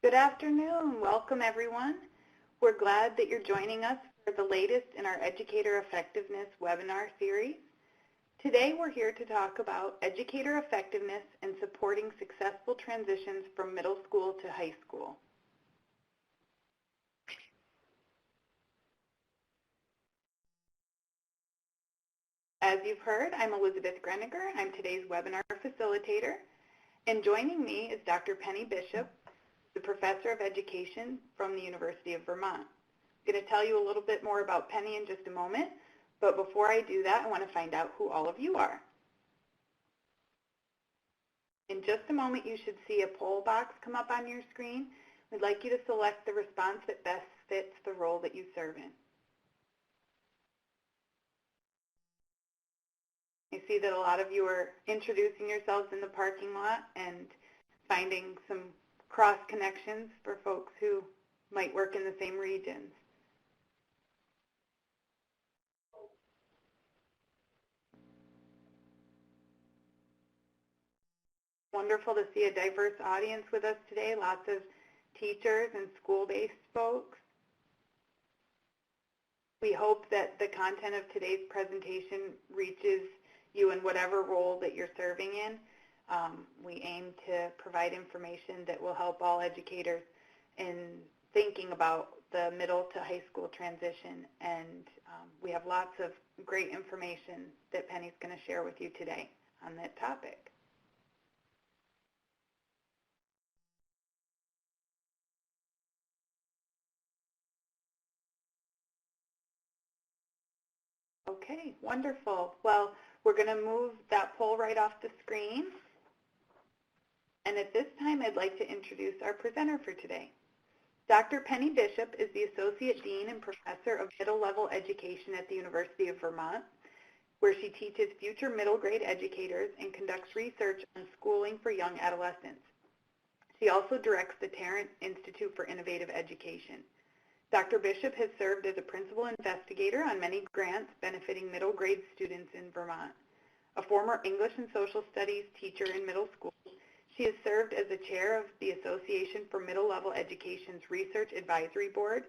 Good afternoon. Welcome, everyone. We're glad that you're joining us for the latest in our Educator Effectiveness webinar series. Today, we're here to talk about educator effectiveness and supporting successful transitions from middle school to high school. As you've heard, I'm Elizabeth Greniger. I'm today's webinar facilitator. And joining me is Dr. Penny Bishop, the Professor of Education from the University of Vermont. I'm going to tell you a little bit more about Penny in just a moment, but before I do that, I want to find out who all of you are. In just a moment, you should see a poll box come up on your screen. We'd like you to select the response that best fits the role that you serve in. I see that a lot of you are introducing yourselves in the parking lot and finding some cross connections for folks who might work in the same regions. Wonderful to see a diverse audience with us today, lots of teachers and school-based folks. We hope that the content of today's presentation reaches you in whatever role that you're serving in. We aim to provide information that will help all educators in thinking about the middle to high school transition, and we have lots of great information that Penny's going to share with you today on that topic. Okay, wonderful. Well, we're going to move that poll right off the screen. And at this time, I'd like to introduce our presenter for today. Dr. Penny Bishop is the Associate Dean and Professor of Middle Level Education at the University of Vermont, where she teaches future middle grade educators and conducts research on schooling for young adolescents. She also directs the Tarrant Institute for Innovative Education. Dr. Bishop has served as a principal investigator on many grants benefiting middle grade students in Vermont. A former English and Social Studies teacher in middle school, she has served as the chair of the Association for Middle Level Education's Research Advisory Board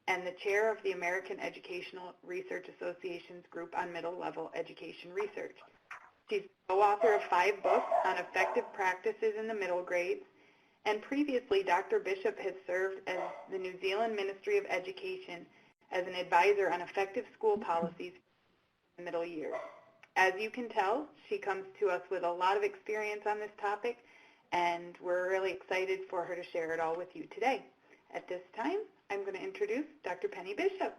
and the chair of the American Educational Research Association's Group on Middle Level Education Research. She's co-author of 5 books on effective practices in the middle grades, and previously Dr. Bishop has served as the New Zealand Ministry of Education as an advisor on effective school policies in middle years. As you can tell, she comes to us with a lot of experience on this topic, and we're really excited for her to share it all with you today. At this time, I'm going to introduce Dr. Penny Bishop.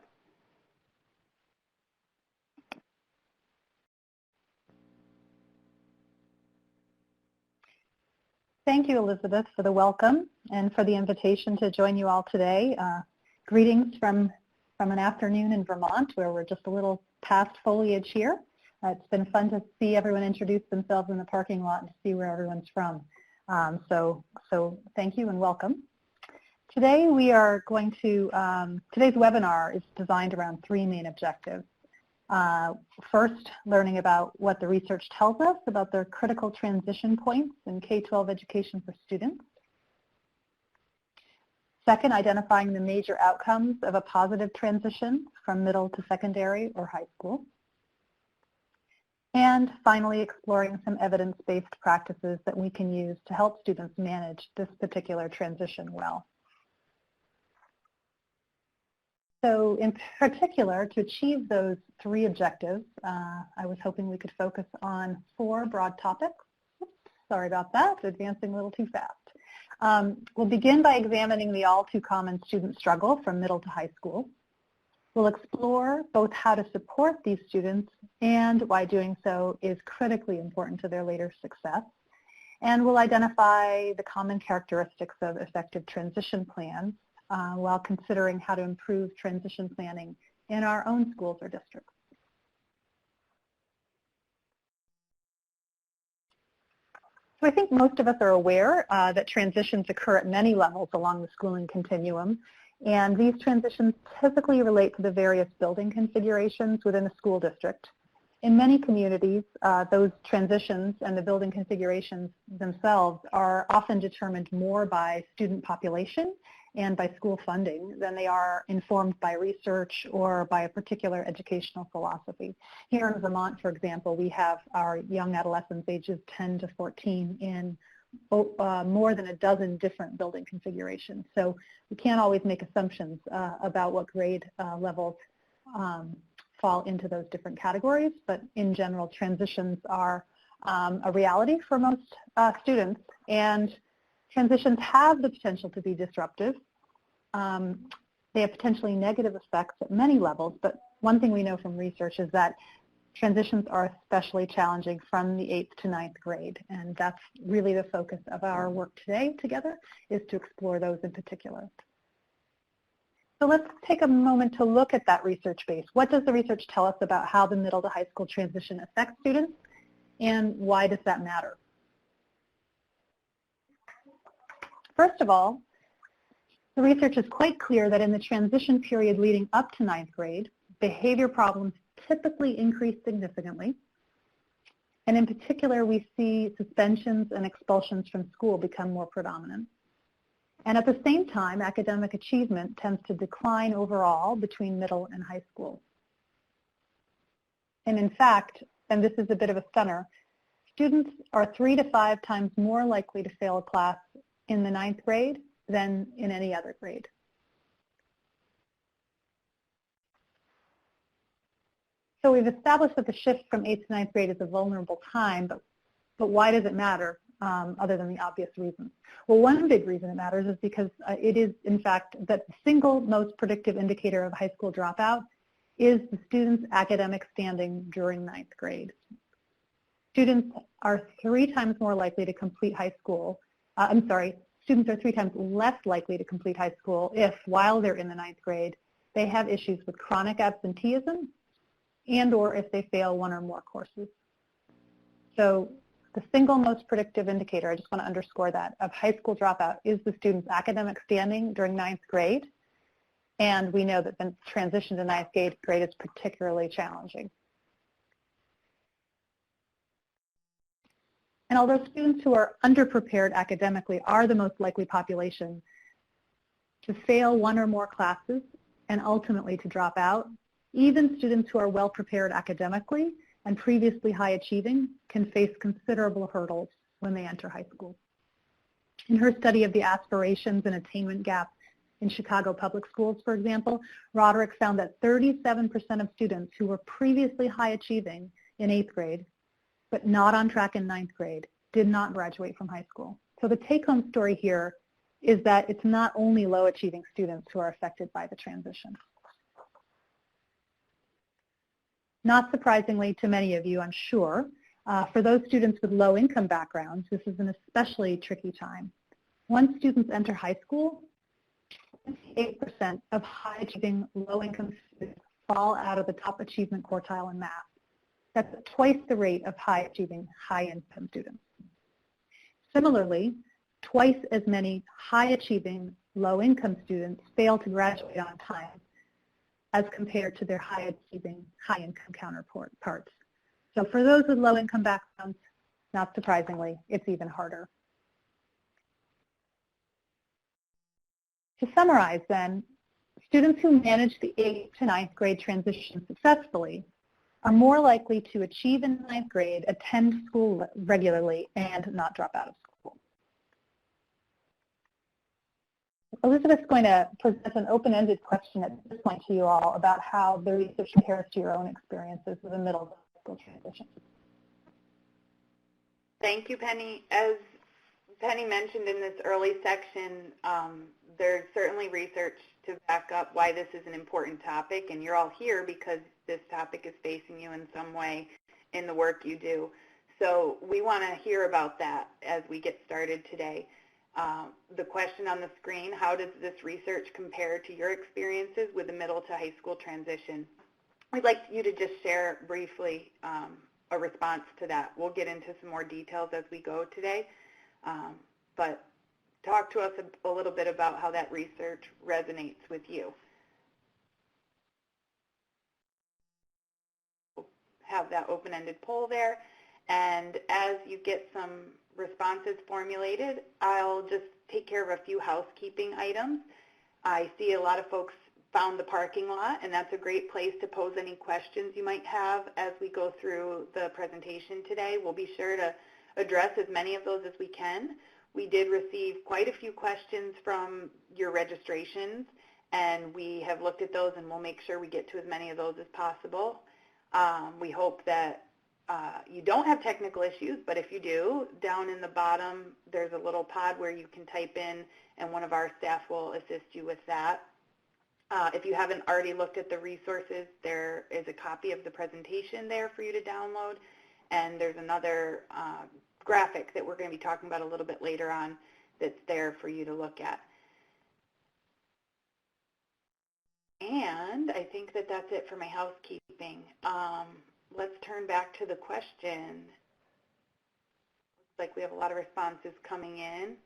Thank you, Elizabeth, for the welcome and for the invitation to join you all today. Greetings from an afternoon in Vermont, where we're just a little past foliage here. It's been fun to see everyone introduce themselves in the parking lot and to see where everyone's from. So thank you and welcome. Today we are going to, today's webinar is designed around 3 main objectives. First, learning about what the research tells us about the critical transition points in K-12 education for students. Second, identifying the major outcomes of a positive transition from middle to secondary or high school. And finally, exploring some evidence-based practices that we can use to help students manage this particular transition well. So in particular, to achieve those 3 objectives, I was hoping we could focus on 4 broad topics. Oops, sorry about that, advancing a little too fast. We'll begin by examining the all too common student struggle from middle to high school. We'll explore both how to support these students and why doing so is critically important to their later success. And we'll identify the common characteristics of effective transition plans while considering how to improve transition planning in our own schools or districts. So I think most of us are aware that transitions occur at many levels along the schooling continuum, and these transitions typically relate to the various building configurations within a school district in many communities, those transitions and the building configurations themselves are often determined more by student population and by school funding than they are informed by research or by a particular educational philosophy. Here in Vermont, for example, we have our young adolescents ages 10 to 14 in more than a dozen different building configurations. So we can't always make assumptions about what grade levels fall into those different categories, but in general, transitions are a reality for most students, and transitions have the potential to be disruptive. They have potentially negative effects at many levels, but one thing we know from research is that transitions are especially challenging from the 8th to 9th grade, and that's really the focus of our work today together, is to explore those in particular. So let's take a moment to look at that research base. What does the research tell us about how the middle to high school transition affects students, and why does that matter? First of all, the research is quite clear that in the transition period leading up to 9th grade, behavior problems typically increase significantly. And in particular, we see suspensions and expulsions from school become more predominant. And at the same time, academic achievement tends to decline overall between middle and high school. And in fact, and this is a bit of a stunner, students are 3 to 5 times more likely to fail a class in the 9th grade than in any other grade. So we've established that the shift from 8th to 9th grade is a vulnerable time, but why does it matter other than the obvious reasons? Well, one big reason it matters is because it is, in fact, that the single most predictive indicator of high school dropout is the student's academic standing during 9th grade. Students are 3 times more likely to complete high school. Students are 3 times less likely to complete high school if, while they're in the 9th grade, they have issues with chronic absenteeism and or if they fail 1 or more courses. So the single most predictive indicator, I just want to underscore that, of high school dropout is the student's academic standing during 9th grade. And we know that the transition to 9th grade is particularly challenging. And although students who are underprepared academically are the most likely population to fail 1 or more classes and ultimately to drop out, even students who are well prepared academically and previously high achieving can face considerable hurdles when they enter high school. In her study of the aspirations and attainment gap in Chicago public schools, for example, Roderick found that 37% of students who were previously high achieving in 8th grade but not on track in 9th grade did not graduate from high school. So the take-home story here is that it's not only low achieving students who are affected by the transition. Not surprisingly to many of you, I'm sure, for those students with low income backgrounds, this is an especially tricky time. Once students enter high school, 28% of high achieving low income students fall out of the top achievement quartile in math. That's twice the rate of high achieving high income students. Similarly, twice as many high achieving low income students fail to graduate on time as compared to their high achieving high income counterparts. So for those with low income backgrounds, not surprisingly, it's even harder. To summarize then, students who manage the 8th to 9th grade transition successfully are more likely to achieve in 9th grade, attend school regularly, and not drop out of school. Elizabeth's going to present an open-ended question at this point to you all about how the research compares to your own experiences with the middle school transition. Thank you, Penny. As Penny mentioned in this early section, there's certainly research to back up why this is an important topic, and you're all here because this topic is facing you in some way in the work you do. So we want to hear about that as we get started today. The question on the screen, how does this research compare to your experiences with the middle to high school transition? We'd like you to just share briefly a response to that. We'll get into some more details as we go today, but talk to us a little bit about how that research resonates with you. have that open-ended poll there. And as you get some responses formulated, I'll just take care of a few housekeeping items. I see a lot of folks found the parking lot, and that's a great place to pose any questions you might have as we go through the presentation today. We'll be sure to address as many of those as we can. We did receive quite a few questions from your registrations, and we have looked at those, and we'll make sure we get to as many of those as possible. We hope that you don't have technical issues, but if you do, down in the bottom, there's a little pod where you can type in, and one of our staff will assist you with that. If you haven't already looked at the resources, there is a copy of the presentation there for you to download, and there's another graphic that we're going to be talking about a little bit later on that's there for you to look at. And I think that that's it for my housekeeping. Let's turn back to the question. Looks like we have a lot of responses coming in.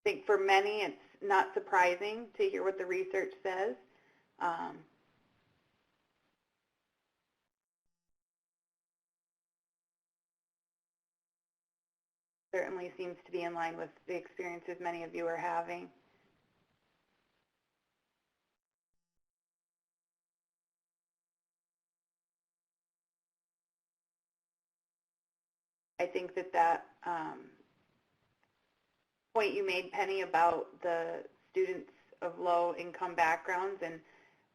I think for many, it's not surprising to hear what the research says. Certainly seems to be in line with the experiences many of you are having. I think that point you made, Penny, about the students of low-income backgrounds and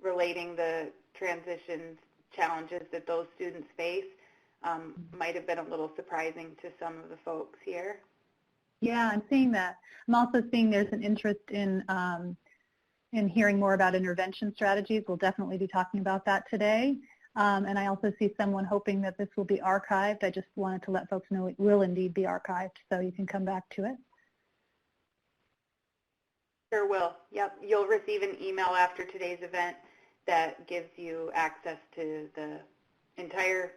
relating the transitions challenges that those students face might have been a little surprising to some of the folks here. Yeah, I'm seeing that. I'm also seeing there's an interest in hearing more about intervention strategies. We'll definitely be talking about that today. And I also see someone hoping that this will be archived. I just wanted to let folks know it will indeed be archived, so you can come back to it. Sure will. Yep, you'll receive an email after today's event that gives you access to the entire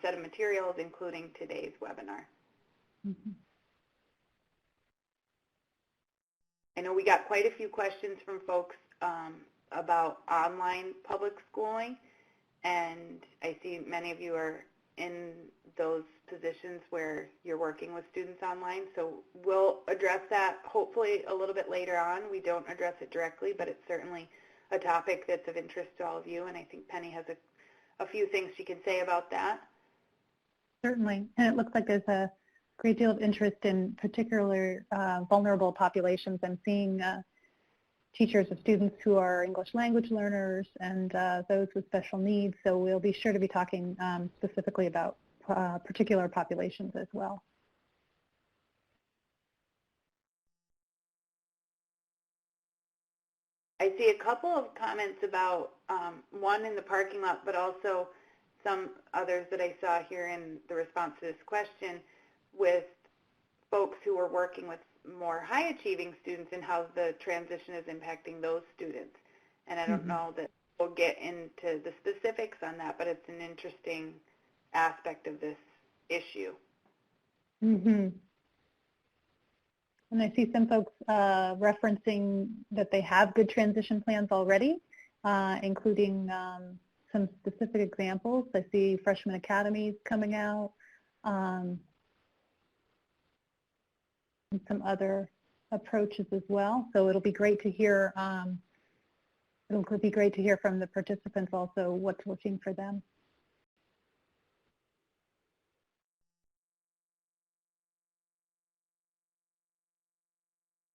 set of materials, including today's webinar. Mm-hmm. I know we got quite a few questions from folks about online public schooling, and I see many of you are in those positions where you're working with students online, so we'll address that hopefully a little bit later on. We don't address it directly, but it's certainly a topic that's of interest to all of you, and I think Penny has a few things she can say about that. Certainly, and it looks like there's a great deal of interest in particular vulnerable populations. I'm seeing teachers of students who are English language learners and those with special needs, so we'll be sure to be talking specifically about particular populations as well. I see a couple of comments about one in the parking lot, but also some others that I saw here in the response to this question with folks who are working with more high-achieving students and how the transition is impacting those students. And I don't know that we'll get into the specifics on that, but it's an interesting aspect of this issue. Mm-hmm. And I see some folks referencing that they have good transition plans already, including some specific examples. I see freshman academies coming out, and some other approaches as well. So it'll be great to hear. It'll be great to hear from the participants also what's working for them.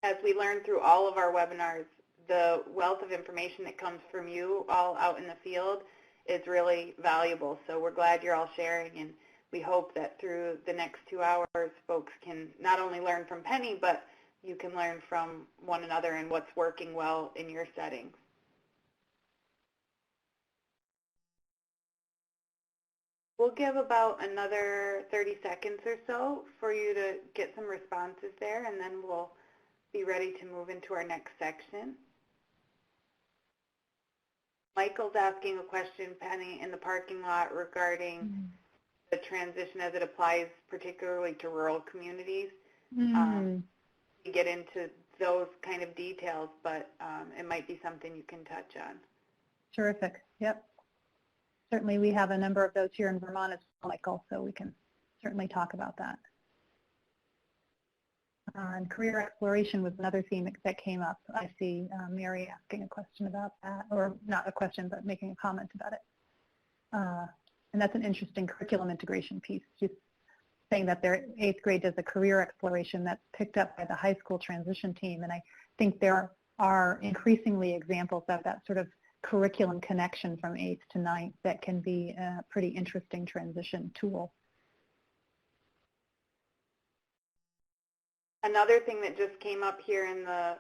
As we learn through all of our webinars, the wealth of information that comes from you all out in the field is really valuable. So we're glad you're all sharing, and we hope that through the next 2 hours, folks can not only learn from Penny, but you can learn from one another and what's working well in your settings. We'll give about another 30 seconds or so for you to get some responses there, and then we'll be ready to move into our next section. Michael's asking a question, Penny, in the parking lot regarding the transition as it applies particularly to rural communities. We get into those kind of details, but it might be something you can touch on. Terrific. Yep. Certainly we have a number of those here in Vermont as well, Michael, so we can certainly talk about that. And career exploration was another theme that came up. I see Mary asking a question about that, or not a question, but making a comment about it. And that's an interesting curriculum integration piece, just saying that their 8th grade does a career exploration that's picked up by the high school transition team. And I think there are increasingly examples of that sort of curriculum connection from 8th to 9th that can be a pretty interesting transition tool. Another thing that just came up here in the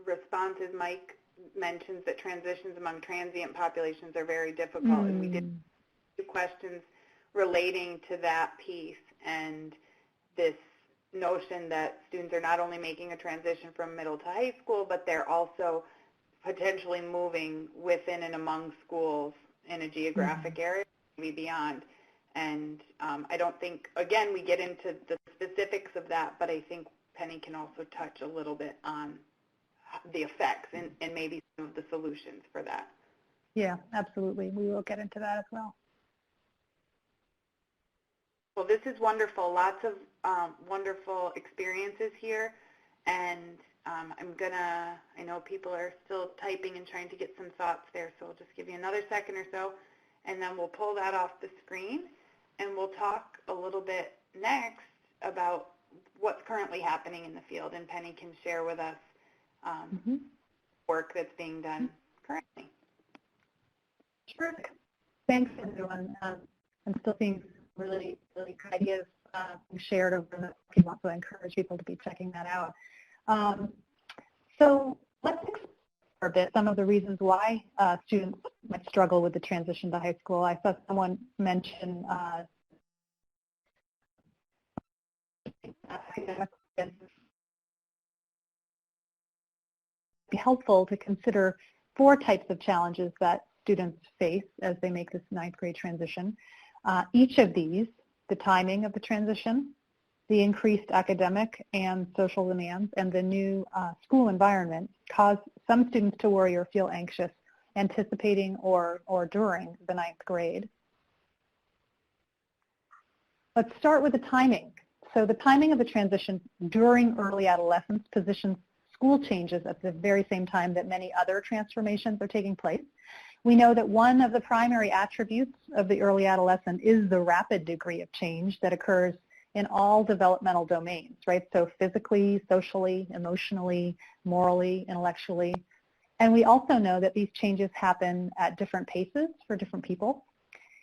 responses, Mike mentions that transitions among transient populations are very difficult, and we did 2 questions relating to that piece and this notion that students are not only making a transition from middle to high school, but they're also potentially moving within and among schools in a geographic area, maybe beyond. And I don't think, again, we get into the specifics of that, but I think Penny can also touch a little bit on the effects and maybe some of the solutions for that. Yeah, absolutely. We will get into that as well. Well, this is wonderful. Lots of wonderful experiences here. And I know people are still typing and trying to get some thoughts there, so I'll just give you another second or so, and then we'll pull that off the screen, and we'll talk a little bit next about what's currently happening in the field, and Penny can share with us work that's being done currently. Terrific. Thanks, everyone. I'm still seeing really good ideas shared over the people, so I encourage people to be checking that out. So let's explore a bit some of the reasons why students might struggle with the transition to high school. I saw someone mention academic. It'd be helpful to consider 4 types of challenges that students face as they make this 9th grade transition. Each of these, the timing of the transition, the increased academic and social demands, and the new school environment cause some students to worry or feel anxious anticipating or during the 9th grade. Let's start with the timing. So the timing of the transition during early adolescence positions school changes at the very same time that many other transformations are taking place. We know that one of the primary attributes of the early adolescent is the rapid degree of change that occurs in all developmental domains, right? So physically, socially, emotionally, morally, intellectually. And we also know that these changes happen at different paces for different people.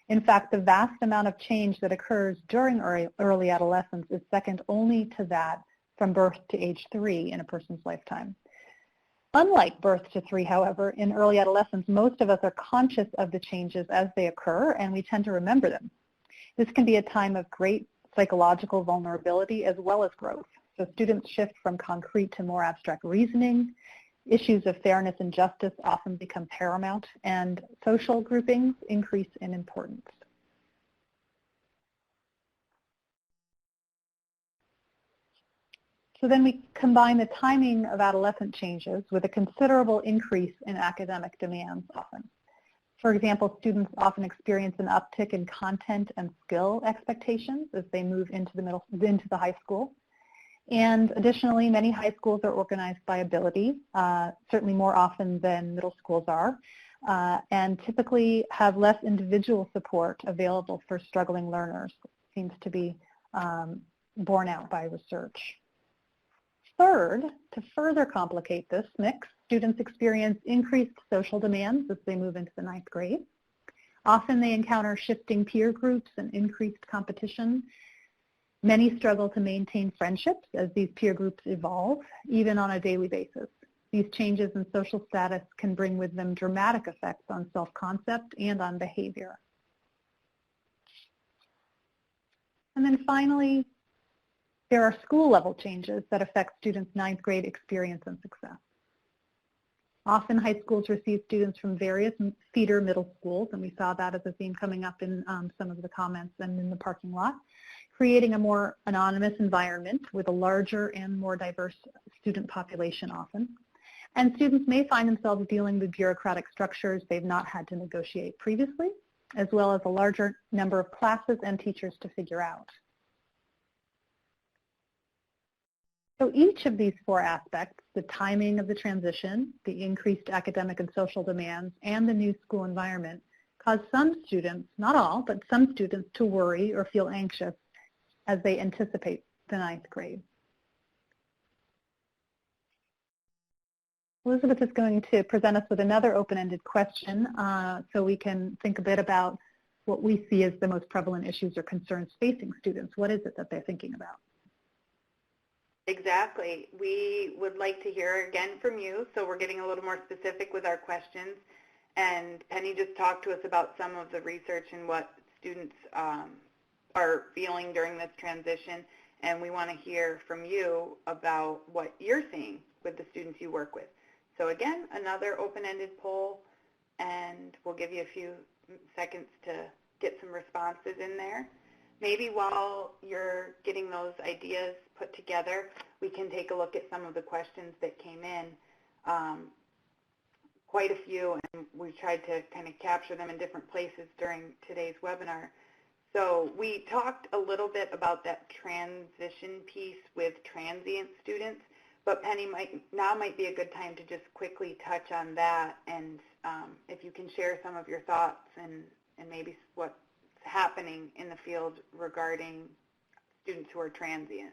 In fact, the vast amount of change that occurs during early adolescence is second only to that from birth to age 3 in a person's lifetime. Unlike birth to 3, however, in early adolescence, most of us are conscious of the changes as they occur, and we tend to remember them. This can be a time of great psychological vulnerability as well as growth. So students shift from concrete to more abstract reasoning. Issues of fairness and justice often become paramount, and social groupings increase in importance. So then we combine the timing of adolescent changes with a considerable increase in academic demands often. For example, students often experience an uptick in content and skill expectations as they move into the high school. And additionally, many high schools are organized by ability, certainly more often than middle schools are, and typically have less individual support available for struggling learners. It seems to be borne out by research. Third, to further complicate this mix, students experience increased social demands as they move into the 9th grade. Often they encounter shifting peer groups and increased competition. Many struggle to maintain friendships as these peer groups evolve, even on a daily basis. These changes in social status can bring with them dramatic effects on self-concept and on behavior. And then finally, there are school-level changes that affect students' 9th grade experience and success. Often high schools receive students from various feeder middle schools, and we saw that as a theme coming up in some of the comments and in the parking lot, creating a more anonymous environment with a larger and more diverse student population often. And students may find themselves dealing with bureaucratic structures they've not had to negotiate previously, as well as a larger number of classes and teachers to figure out. So each of these four aspects, the timing of the transition, the increased academic and social demands, and the new school environment, cause some students, not all, but some students to worry or feel anxious as they anticipate the ninth grade. Elizabeth is going to present us with another open-ended question so we can think a bit about what we see as the most prevalent issues or concerns facing students. What is it that they're thinking about? Exactly. We would like to hear again from you, so we're getting a little more specific with our questions. And Penny just talked to us about some of the research and what students are feeling during this transition, and we want to hear from you about what you're seeing with the students you work with. So again, another open-ended poll, and we'll give you a few seconds to get some responses in there. Maybe while you're getting those ideas put together, we can take a look at some of the questions that came in. Quite a few, and we tried to kind of capture them in different places during today's webinar. So we talked a little bit about that transition piece with transient students, but Penny, now might be a good time to just quickly touch on that, and if you can share some of your thoughts and maybe what's happening in the field regarding students who are transient.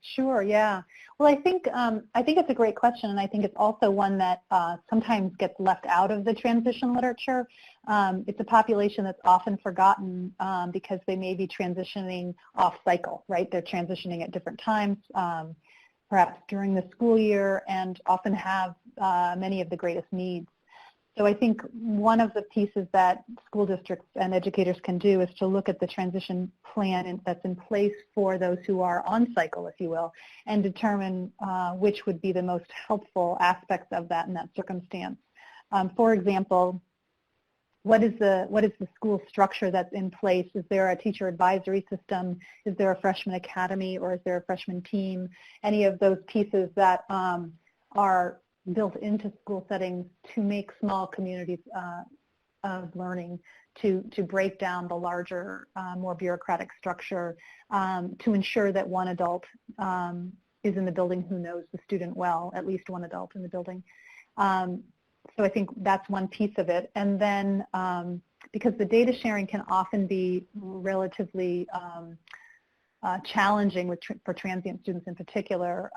Sure, yeah. Well, I think it's a great question, and I think it's also one that sometimes gets left out of the transition literature. It's a population that's often forgotten because they may be transitioning off cycle, right? They're transitioning at different times, perhaps during the school year, and often have many of the greatest needs. So I think one of the pieces that school districts and educators can do is to look at the transition plan that's in place for those who are on cycle, if you will, and determine which would be the most helpful aspects of that in that circumstance. For example, what is the school structure that's in place? Is there a teacher advisory system? Is there a freshman academy, or is there a freshman team? Any of those pieces that are built into school settings to make small communities of learning, to break down the larger, more bureaucratic structure, to ensure that one adult is in the building who knows the student well, at least one adult in the building. So I think that's one piece of it. And then because the data sharing can often be relatively challenging for transient students in particular,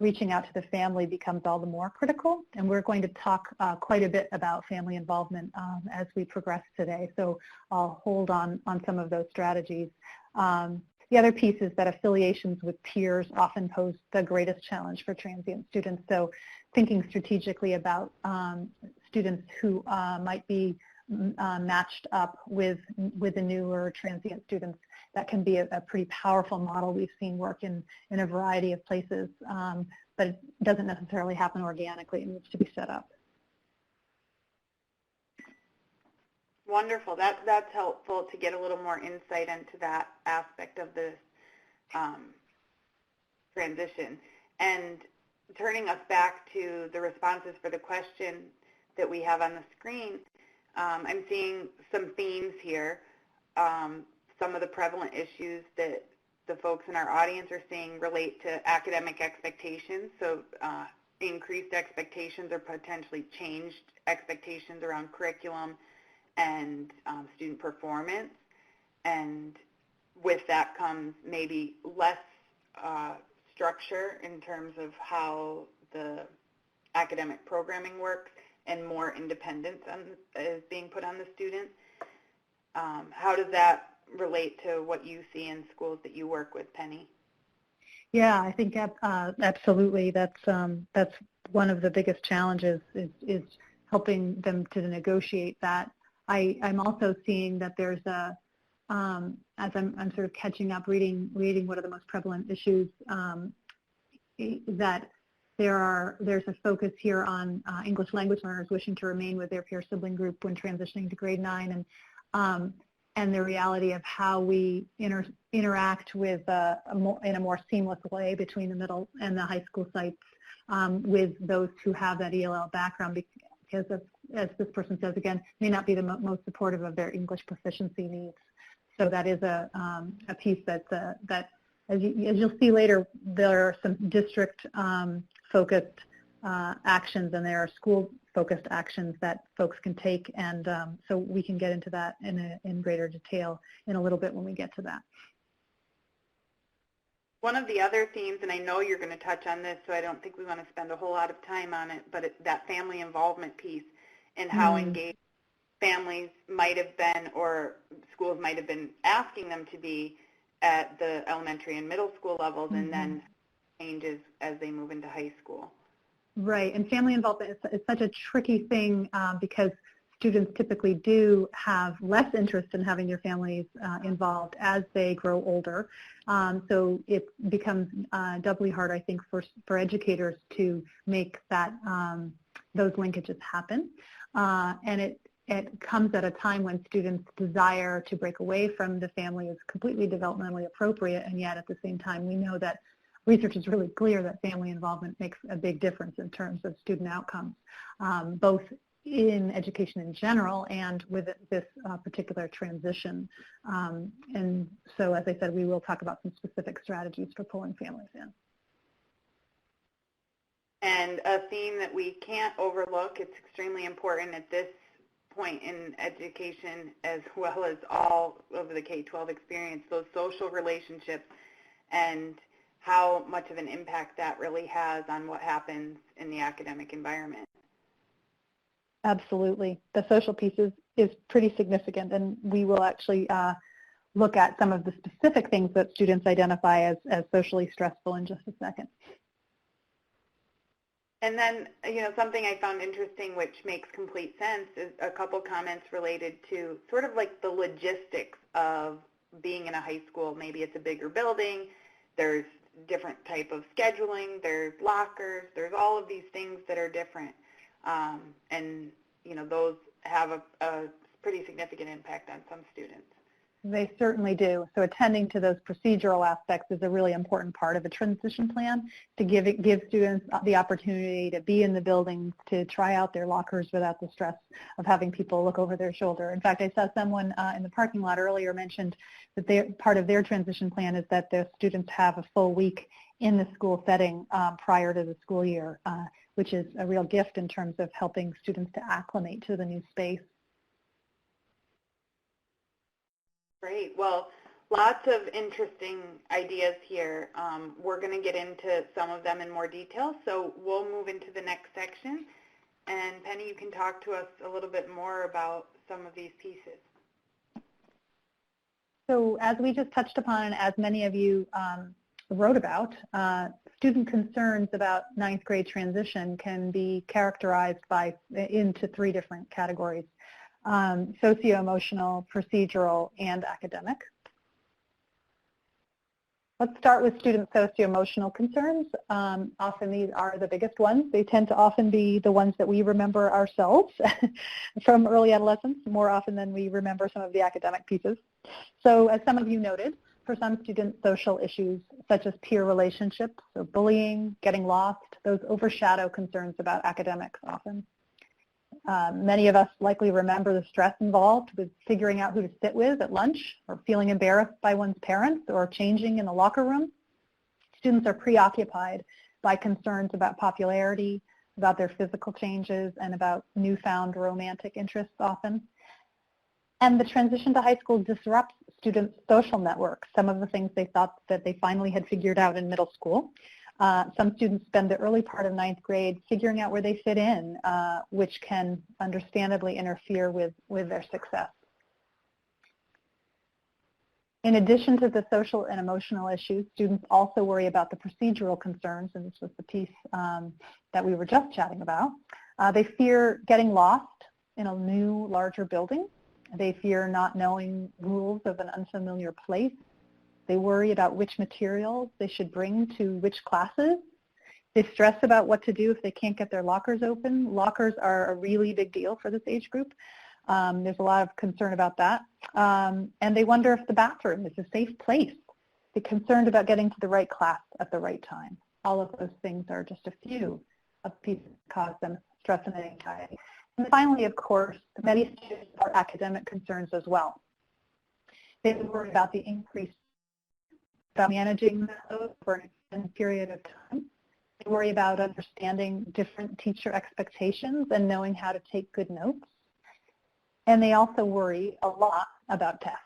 reaching out to the family becomes all the more critical, and we're going to talk quite a bit about family involvement as we progress today, so I'll hold on some of those strategies. The other piece is that affiliations with peers often pose the greatest challenge for transient students, so thinking strategically about students who might be matched up with the newer transient students. That can be a pretty powerful model we've seen work in a variety of places, but it doesn't necessarily happen organically. It needs to be set up. Wonderful. That's helpful to get a little more insight into that aspect of the transition. And turning us back to the responses for the question that we have on the screen, I'm seeing some themes here. Some of the prevalent issues that the folks in our audience are seeing relate to academic expectations, so increased expectations or potentially changed expectations around curriculum and student performance. And with that comes maybe less structure in terms of how the academic programming works and more independence is being put on the student. How does that relate to what you see in schools that you work with, Penny? Yeah, I think absolutely. That's one of the biggest challenges is helping them to negotiate that. I'm also seeing that there's as I'm sort of catching up, reading what are the most prevalent issues, that there's a focus here on English language learners wishing to remain with their peer sibling group when transitioning to grade 9, and the reality of how we interact with in a more seamless way between the middle and the high school sites with those who have that ELL background, because as this person says again, may not be the most supportive of their English proficiency needs. So that is a piece that as you'll see later, there are some district focused actions, and there are school focused actions that folks can take, and so we can get into that in greater detail in a little bit when we get to that. One of the other themes, and I know you're going to touch on this, so I don't think we want to spend a whole lot of time on it, but it's that family involvement piece and how engaged families might have been, or schools might have been asking them to be at the elementary and middle school levels, and then changes as they move into high school. Right, and family involvement is such a tricky thing because students typically do have less interest in having their families involved as they grow older. So it becomes doubly hard, I think, for educators to make that those linkages happen. And it comes at a time when students' desire to break away from the family is completely developmentally appropriate, and yet at the same time we know that research is really clear that family involvement makes a big difference in terms of student outcomes, both in education in general and with this particular transition. And so, as I said, we will talk about some specific strategies for pulling families in. And a theme that we can't overlook, it's extremely important at this point in education as well as all of the K-12 experience, those social relationships and how much of an impact that really has on what happens in the academic environment. Absolutely. The social piece is pretty significant, and we will actually look at some of the specific things that students identify as socially stressful in just a second. And then, something I found interesting, which makes complete sense, is a couple comments related to sort of like the logistics of being in a high school. Maybe it's a bigger building, there's different type of scheduling, there's lockers, there's all of these things that are different. And, those have a pretty significant impact on some students. They certainly do. So attending to those procedural aspects is a really important part of a transition plan, to give students the opportunity to be in the building, to try out their lockers without the stress of having people look over their shoulder. In fact, I saw someone in the parking lot earlier mentioned that part of their transition plan is that their students have a full week in the school setting prior to the school year, which is a real gift in terms of helping students to acclimate to the new space. Great. Well, lots of interesting ideas here. We're going to get into some of them in more detail, so we'll move into the next section. And Penny, you can talk to us a little bit more about some of these pieces. So as we just touched upon, and as many of you wrote about, student concerns about ninth grade transition can be characterized into three different categories: socio-emotional, procedural, and academic. Let's start with student socio-emotional concerns. Often these are the biggest ones. They tend to often be the ones that we remember ourselves from early adolescence, more often than we remember some of the academic pieces. So as some of you noted, for some students, social issues such as peer relationships, so bullying, getting lost, those overshadow concerns about academics often. Many of us likely remember the stress involved with figuring out who to sit with at lunch, or feeling embarrassed by one's parents, or changing in the locker room. Students are preoccupied by concerns about popularity, about their physical changes, and about newfound romantic interests often. And the transition to high school disrupts students' social networks, some of the things they thought that they finally had figured out in middle school. Some students spend the early part of ninth grade figuring out where they fit in, which can understandably interfere with their success. In addition to the social and emotional issues, students also worry about the procedural concerns, and this was the piece that we were just chatting about. They fear getting lost in a new, larger building. They fear not knowing rules of an unfamiliar place. They worry about which materials they should bring to which classes. They stress about what to do if they can't get their lockers open. Lockers are a really big deal for this age group. There's a lot of concern about that. And they wonder if the bathroom is a safe place. They're concerned about getting to the right class at the right time. All of those things are just a few of pieces that cause them stress and anxiety. And finally, of course, many students have academic concerns as well. They worry about the increase, about managing those for an extended period of time. They worry about understanding different teacher expectations and knowing how to take good notes. And they also worry a lot about tests.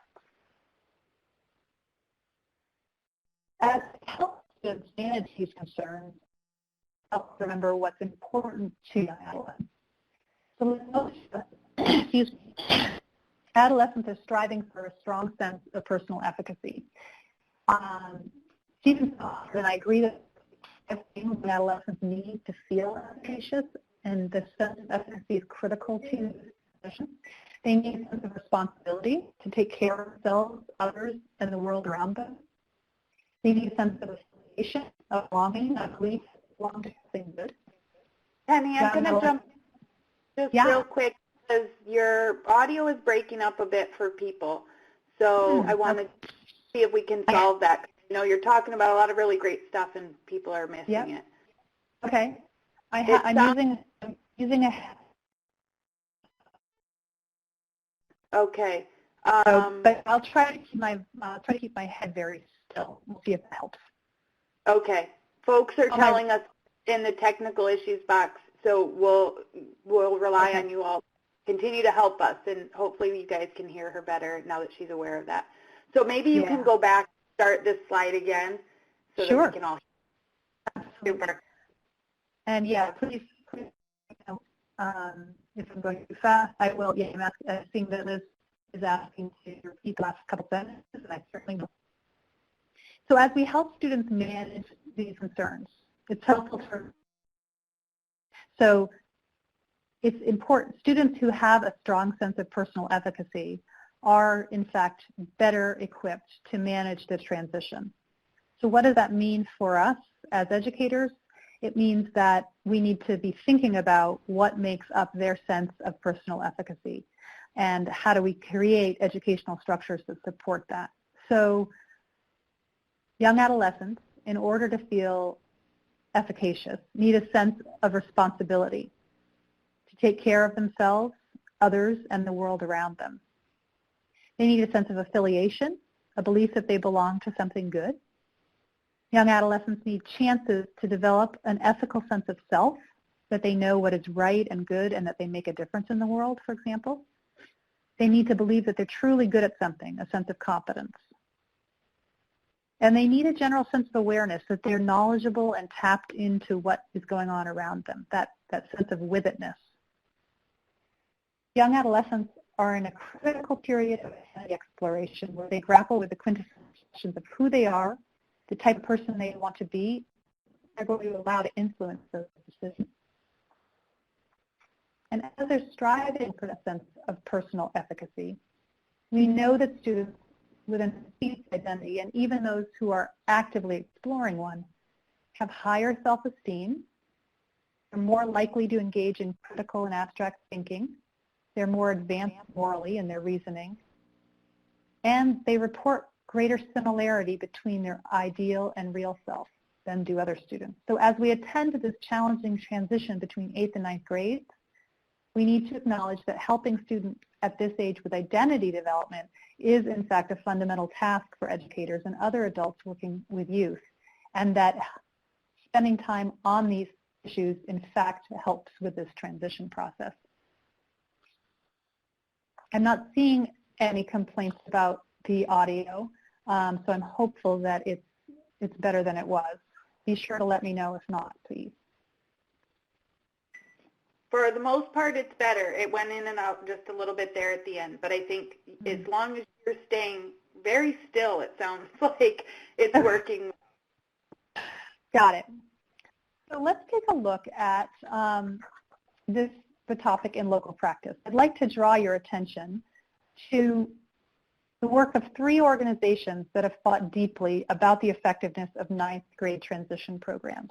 As help students manage these concerns, help remember what's important to young adolescents. So with most adolescents are striving for a strong sense of personal efficacy. Students, and I agree that adolescents need to feel efficacious, and the sense of efficacy is critical to this position. They need a sense of responsibility to take care of themselves, others, and the world around them. They need a sense of affiliation, of belonging, of belief, belong to something good. Penny, I'm going to jump just real quick because your audio is breaking up a bit for people. So I want to see if we can solve that. You know, you're talking about a lot of really great stuff and people are missing it. Okay. I'm using a... Okay. But I'll try to keep my head very still. We'll see if that helps. Okay. Folks are telling us in the technical issues box, so we'll rely on you all. Continue to help us, and hopefully you guys can hear her better now that she's aware of that. So maybe you can go back, start this slide again, so that we can all hear. Super. And please if I'm going too fast, I will. I'm seeing that Liz is asking to repeat the last couple sentences, and I certainly will. So as we help students manage these concerns, it's helpful so it's important. Students who have a strong sense of personal efficacy are, in fact, better equipped to manage this transition. So what does that mean for us as educators? It means that we need to be thinking about what makes up their sense of personal efficacy and how do we create educational structures that support that. So young adolescents, in order to feel efficacious, need a sense of responsibility to take care of themselves, others, and the world around them. They need a sense of affiliation, a belief that they belong to something good. Young adolescents need chances to develop an ethical sense of self, that they know what is right and good and that they make a difference in the world, for example. They need to believe that they're truly good at something, a sense of competence. And they need a general sense of awareness that they're knowledgeable and tapped into what is going on around them, that sense of with-itness. Young adolescents are in a critical period of identity exploration where they grapple with the quintessential questions of who they are, the type of person they want to be. They're going to allow to influence those decisions. And as they're striving for a sense of personal efficacy, we know that students with an deep identity, and even those who are actively exploring one, have higher self-esteem, are more likely to engage in critical and abstract thinking, they're more advanced morally in their reasoning, and they report greater similarity between their ideal and real self than do other students. So as we attend to this challenging transition between 8th and 9th grades, we need to acknowledge that helping students at this age with identity development is in fact a fundamental task for educators and other adults working with youth, and that spending time on these issues in fact helps with this transition process. I'm not seeing any complaints about the audio, so I'm hopeful that it's better than it was. Be sure to let me know if not, please. For the most part, it's better. It went in and out just a little bit there at the end, but I think as long as you're staying very still, it sounds like it's working. Got it. So let's take a look at the topic in local practice. I'd like to draw your attention to the work of 3 organizations that have thought deeply about the effectiveness of 9th grade transition programs.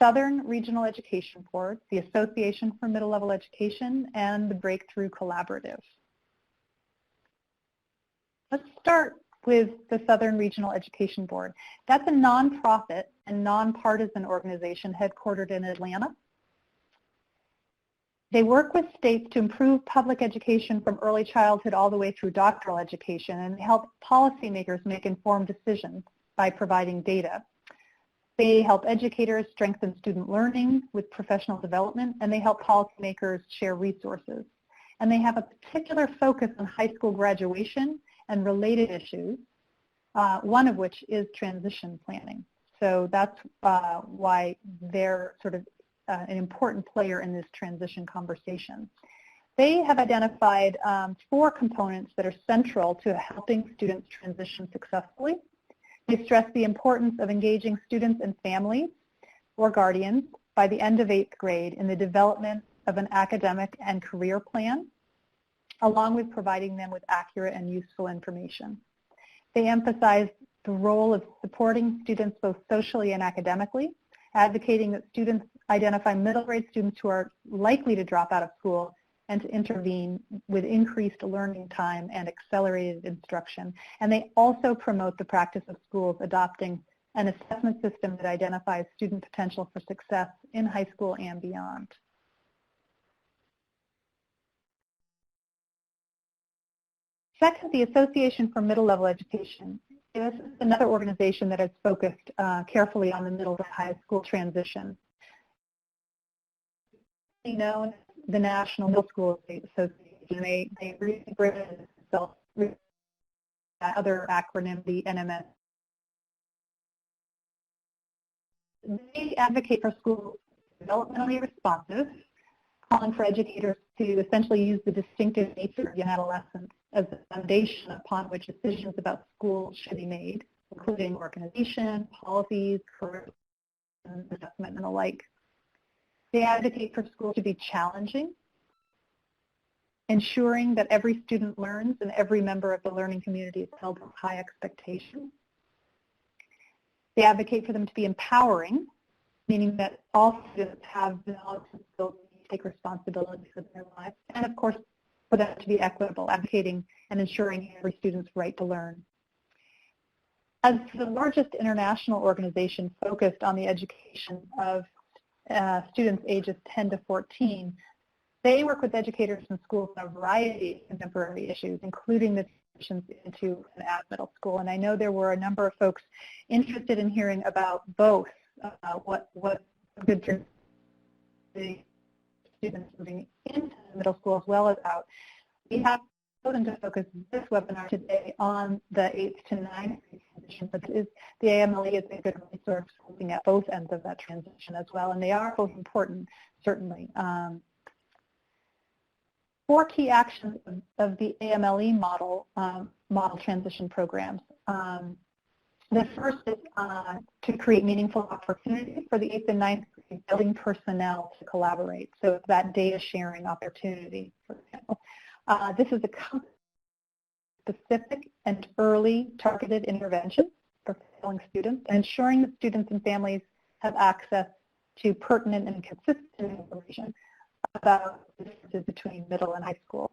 Southern Regional Education Board, the Association for Middle Level Education, and the Breakthrough Collaborative. Let's start with the Southern Regional Education Board. That's a nonprofit and nonpartisan organization headquartered in Atlanta. They work with states to improve public education from early childhood all the way through doctoral education, and they help policymakers make informed decisions by providing data. They help educators strengthen student learning with professional development, and they help policymakers share resources. And they have a particular focus on high school graduation and related issues, one of which is transition planning. So that's why they're sort of an important player in this transition conversation. They have identified 4 components that are central to helping students transition successfully. They stress the importance of engaging students and families or guardians by the end of 8th grade in the development of an academic and career plan, along with providing them with accurate and useful information. They emphasize the role of supporting students both socially and academically, advocating that students identify middle grade students who are likely to drop out of school and to intervene with increased learning time and accelerated instruction. And they also promote the practice of schools adopting an assessment system that identifies student potential for success in high school and beyond. Second, the Association for Middle Level Education. This is another organization that has focused carefully on the middle to high school transition. Known as the National Middle School Association. They rebranded themselves, that other acronym, the NMS. They advocate for schools developmentally responsive, calling for educators to essentially use the distinctive nature of young adolescence as the foundation upon which decisions about schools should be made, including organization, policies, curriculum, assessment, and the like. They advocate for schools to be challenging, ensuring that every student learns and every member of the learning community is held to high expectations. They advocate for them to be empowering, meaning that all students have the knowledge and skills to take responsibility for their lives, and of course, for them to be equitable, advocating and ensuring every student's right to learn. As the largest international organization focused on the education of students ages 10 to 14, they work with educators in schools on a variety of contemporary issues, including the transitions into and at middle school. And I know there were a number of folks interested in hearing about both, what good the students moving into middle school as well as out. We have chosen to focus this webinar today on the 8th to 9th grade transition, but the AMLE is a good resource for looking at both ends of that transition as well, and they are both important, certainly. 4 key actions of the AMLE model transition programs. The first is to create meaningful opportunities for the 8th and 9th grade building personnel to collaborate. So that data sharing opportunity, for example. This is a specific and early targeted intervention for failing students, and ensuring that students and families have access to pertinent and consistent information about the differences between middle and high school.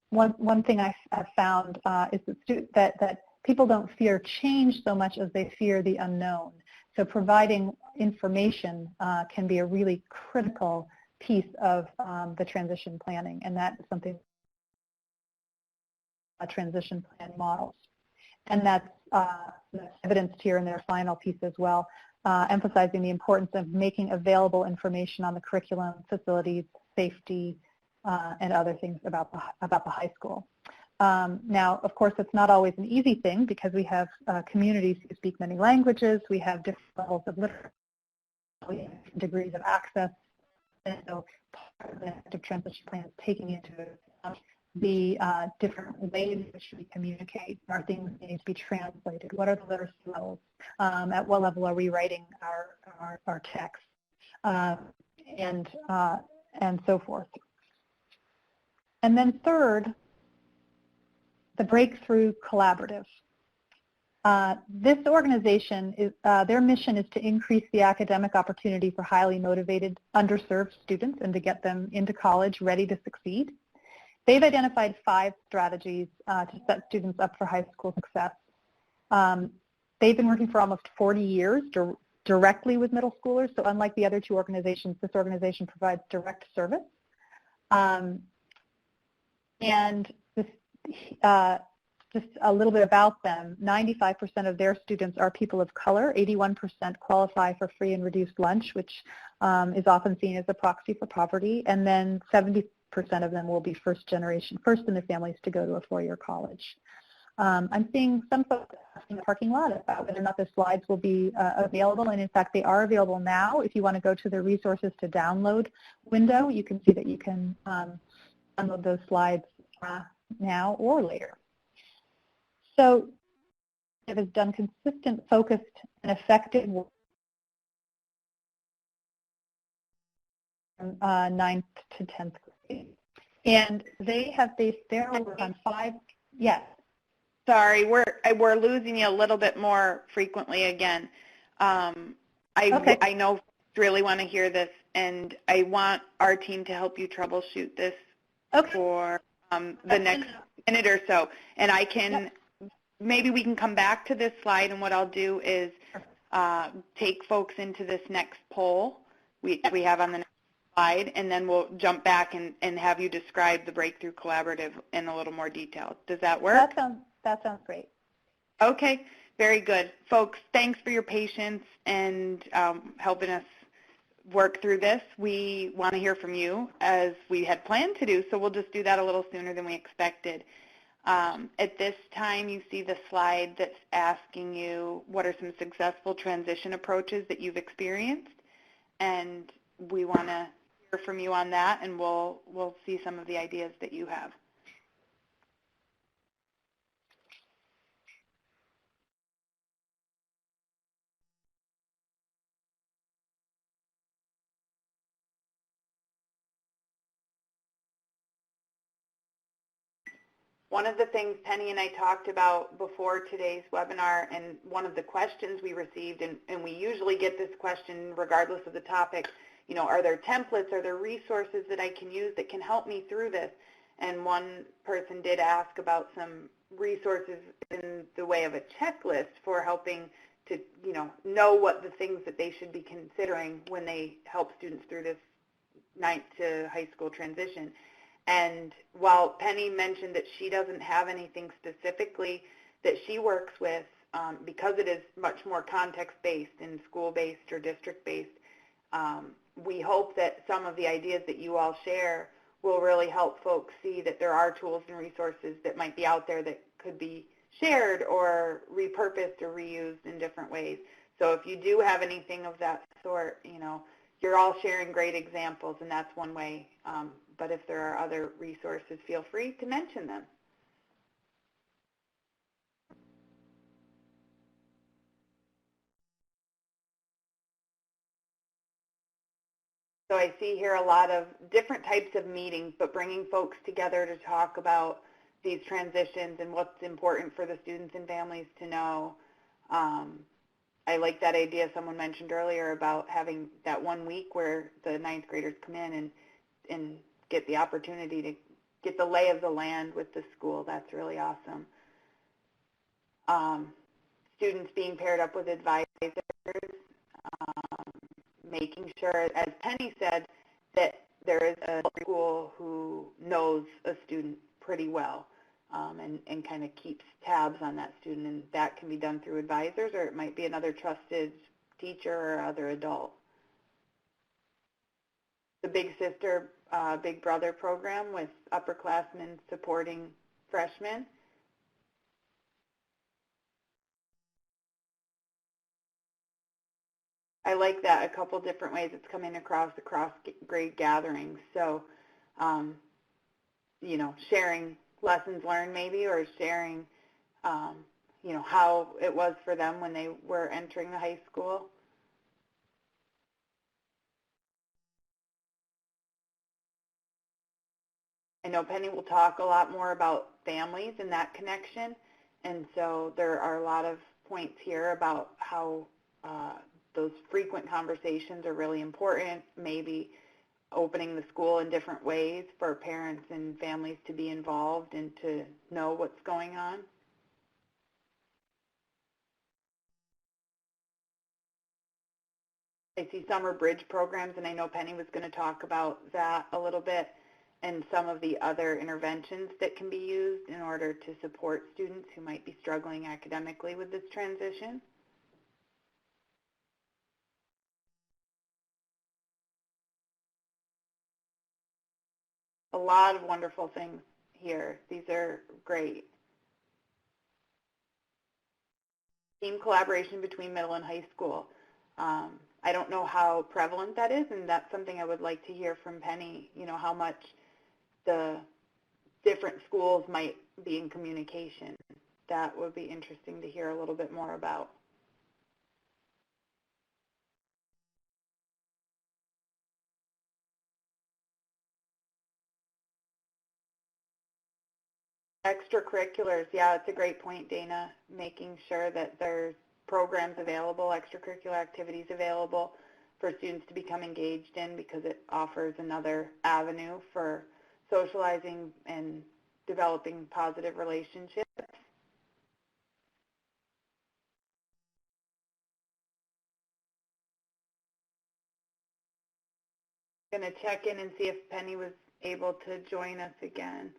One thing I have found is that people don't fear change so much as they fear the unknown. So providing information can be a really critical piece of the transition planning, and that is something transition plan models. And that's evidenced here in their final piece as well, emphasizing the importance of making available information on the curriculum, facilities, safety, and other things about the high school. Now, of course, it's not always an easy thing because we have communities who speak many languages, we have different levels of literacy, degrees of access, and so part of the active transition plan is taking into account the different ways in which we communicate. Are things that need to be translated? What are the literacy levels? At what level are we writing our text? And so forth. And then third, the Breakthrough Collaborative. This organization, their mission is to increase the academic opportunity for highly motivated, underserved students and to get them into college ready to succeed. They've identified 5 strategies to set students up for high school success. They've been working for almost 40 years directly with middle schoolers, so unlike the other 2 organizations, this organization provides direct service. And this, just a little bit about them, 95% of their students are people of color, 81% qualify for free and reduced lunch, which is often seen as a proxy for poverty, and then 70% of them will be first generation, first in their families to go to a 4-year college. I'm seeing some folks asking the parking lot about whether or not the slides will be available, and in fact they are available now. If you want to go to the resources to download window, you can see that you can download those slides now or later. So it has done consistent, focused, and effective work from 9th to 10th grade. And they have based their work on 5, yes. Sorry, we're losing you a little bit more frequently again. Okay. I know you really want to hear this, and I want our team to help you troubleshoot this for the next minute or so. And I can, maybe we can come back to this slide, and what I'll do is take folks into this next poll we have on the next slide, and then we'll jump back and have you describe the Breakthrough Collaborative in a little more detail. Does that work? That sounds great. Okay, very good. Folks, thanks for your patience and helping us work through this. We want to hear from you as we had planned to do, so we'll just do that a little sooner than we expected. At this time, you see the slide that's asking you what are some successful transition approaches that you've experienced, and we want to hear from you on that, and we'll see some of the ideas that you have. One of the things Penny and I talked about before today's webinar, and one of the questions we received, and we usually get this question regardless of the topic, you know, are there templates, are there resources that I can use that can help me through this? And one person did ask about some resources in the way of a checklist for helping to, you know what the things that they should be considering when they help students through this 9th to high school transition. And while Penny mentioned that she doesn't have anything specifically that she works with, because it is much more context-based and school-based or district-based, we hope that some of the ideas that you all share will really help folks see that there are tools and resources that might be out there that could be shared or repurposed or reused in different ways. So if you do have anything of that sort, you know, you're all sharing great examples, and that's one way. But if there are other resources, feel free to mention them. So I see here a lot of different types of meetings, but bringing folks together to talk about these transitions and what's important for the students and families to know. I like that idea someone mentioned earlier about having that 1 week where the 9th graders come in and get the opportunity to get the lay of the land with the school. That's really awesome. Students being paired up with advisors, making sure, as Penny said, that there is a school who knows a student pretty well and kind of keeps tabs on that student, and that can be done through advisors, or it might be another trusted teacher or other adult. The Big Sister, Big Brother program with upperclassmen supporting freshmen. I like that a couple different ways it's coming across grade gatherings. So, you know, sharing lessons learned maybe, or sharing, you know, how it was for them when they were entering the high school. I know Penny will talk a lot more about families and that connection, And so there are a lot of points here about how those frequent conversations are really important, maybe opening the school in different ways for parents and families to be involved and to know what's going on. I see summer bridge programs, and I know Penny was going to talk about that a little bit, and some of the other interventions that can be used in order to support students who might be struggling academically with this transition. A lot of wonderful things here. These are great. Team collaboration between middle and high school. I don't know how prevalent that is, and that's something I would like to hear from Penny, you know, how much the different schools might be in communication. That would be interesting to hear a little bit more about. Extracurriculars, yeah, it's a great point, Dana, making sure that there's programs available, extracurricular activities available for students to become engaged in, because it offers another avenue for socializing and developing positive relationships. I'm going to check in and see if Penny was able to join us again.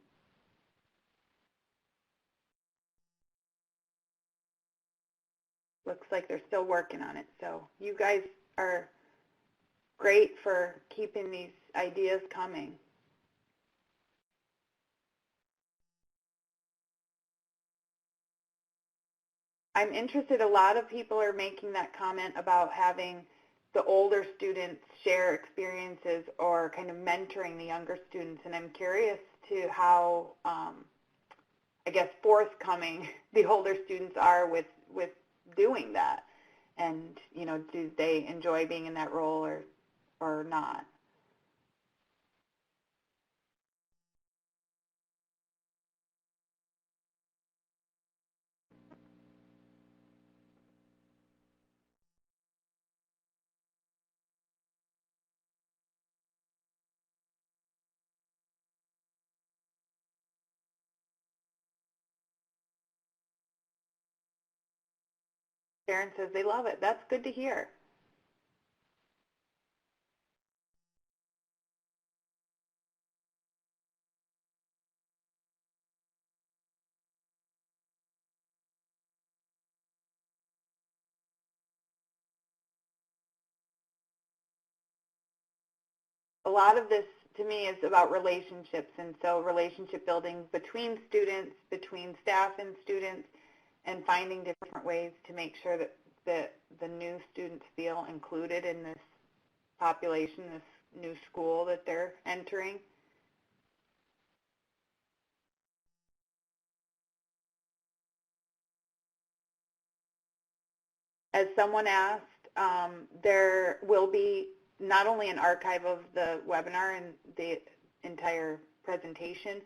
Looks like they're still working on it. So you guys are great for keeping these ideas coming. I'm interested, a lot of people are making that comment about having the older students share experiences or kind of mentoring the younger students, and I'm curious to how, I guess, forthcoming the older students are with doing that, and, you know, do they enjoy being in that role or not? Sharon says they love it. That's good to hear. A lot of this, to me, is about relationships, and so relationship building between students, between staff and students, and finding different ways to make sure that the new students feel included in this population, this new school that they're entering. As someone asked, there will be not only an archive of the webinar and the entire presentation,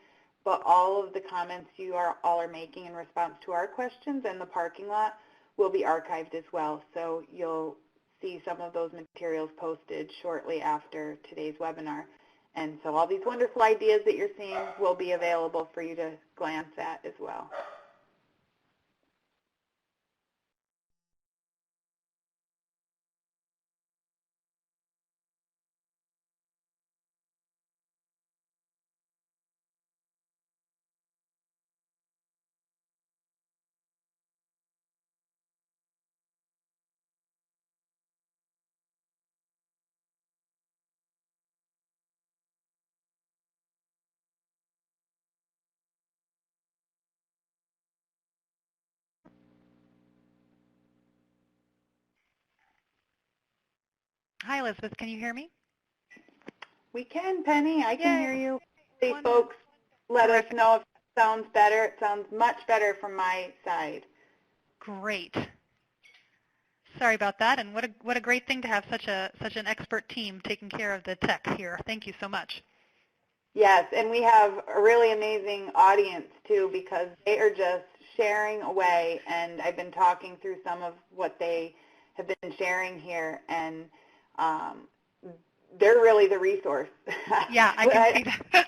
but all of the comments you all are making in response to our questions and the parking lot will be archived as well. So you'll see some of those materials posted shortly after today's webinar. And so all these wonderful ideas that you're seeing will be available for you to glance at as well. Hi, Elizabeth. Can you hear me? We can, Penny. I can hear you. Hey, Wonderful. folks, let us know if it sounds better. It sounds much better from my side. Great. Sorry about that, and what a great thing to have such an expert team taking care of the tech here. Thank you so much. Yes, and we have a really amazing audience too, because they are just sharing away, and I've been talking through some of what they have been sharing here, and they're really the resource. Yeah, I can see that.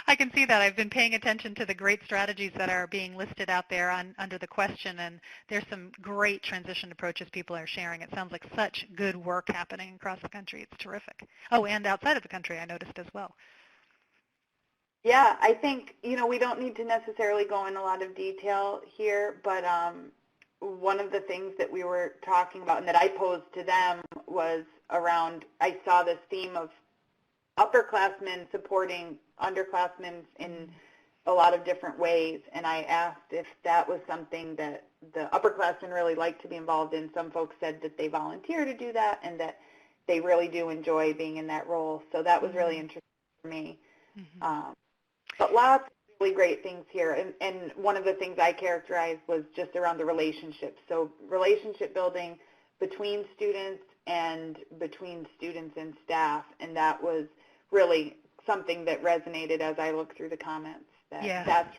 I can see that. I've been paying attention to the great strategies that are being listed out there under the question, and there's some great transition approaches people are sharing. It sounds like such good work happening across the country. It's terrific. Oh, and outside of the country, I noticed as well. Yeah, I think, we don't need to necessarily go in a lot of detail here, but one of the things that we were talking about and that I posed to them was around, I saw this theme of upperclassmen supporting underclassmen in a lot of different ways, and I asked if that was something that the upperclassmen really like to be involved in. Some folks said that they volunteer to do that and that they really do enjoy being in that role, so that was really interesting for me. Mm-hmm. But lots of really great things here, and one of the things I characterized was just around the relationships. So relationship building between students and between students and staff, and that was really something that resonated as I looked through the comments. That's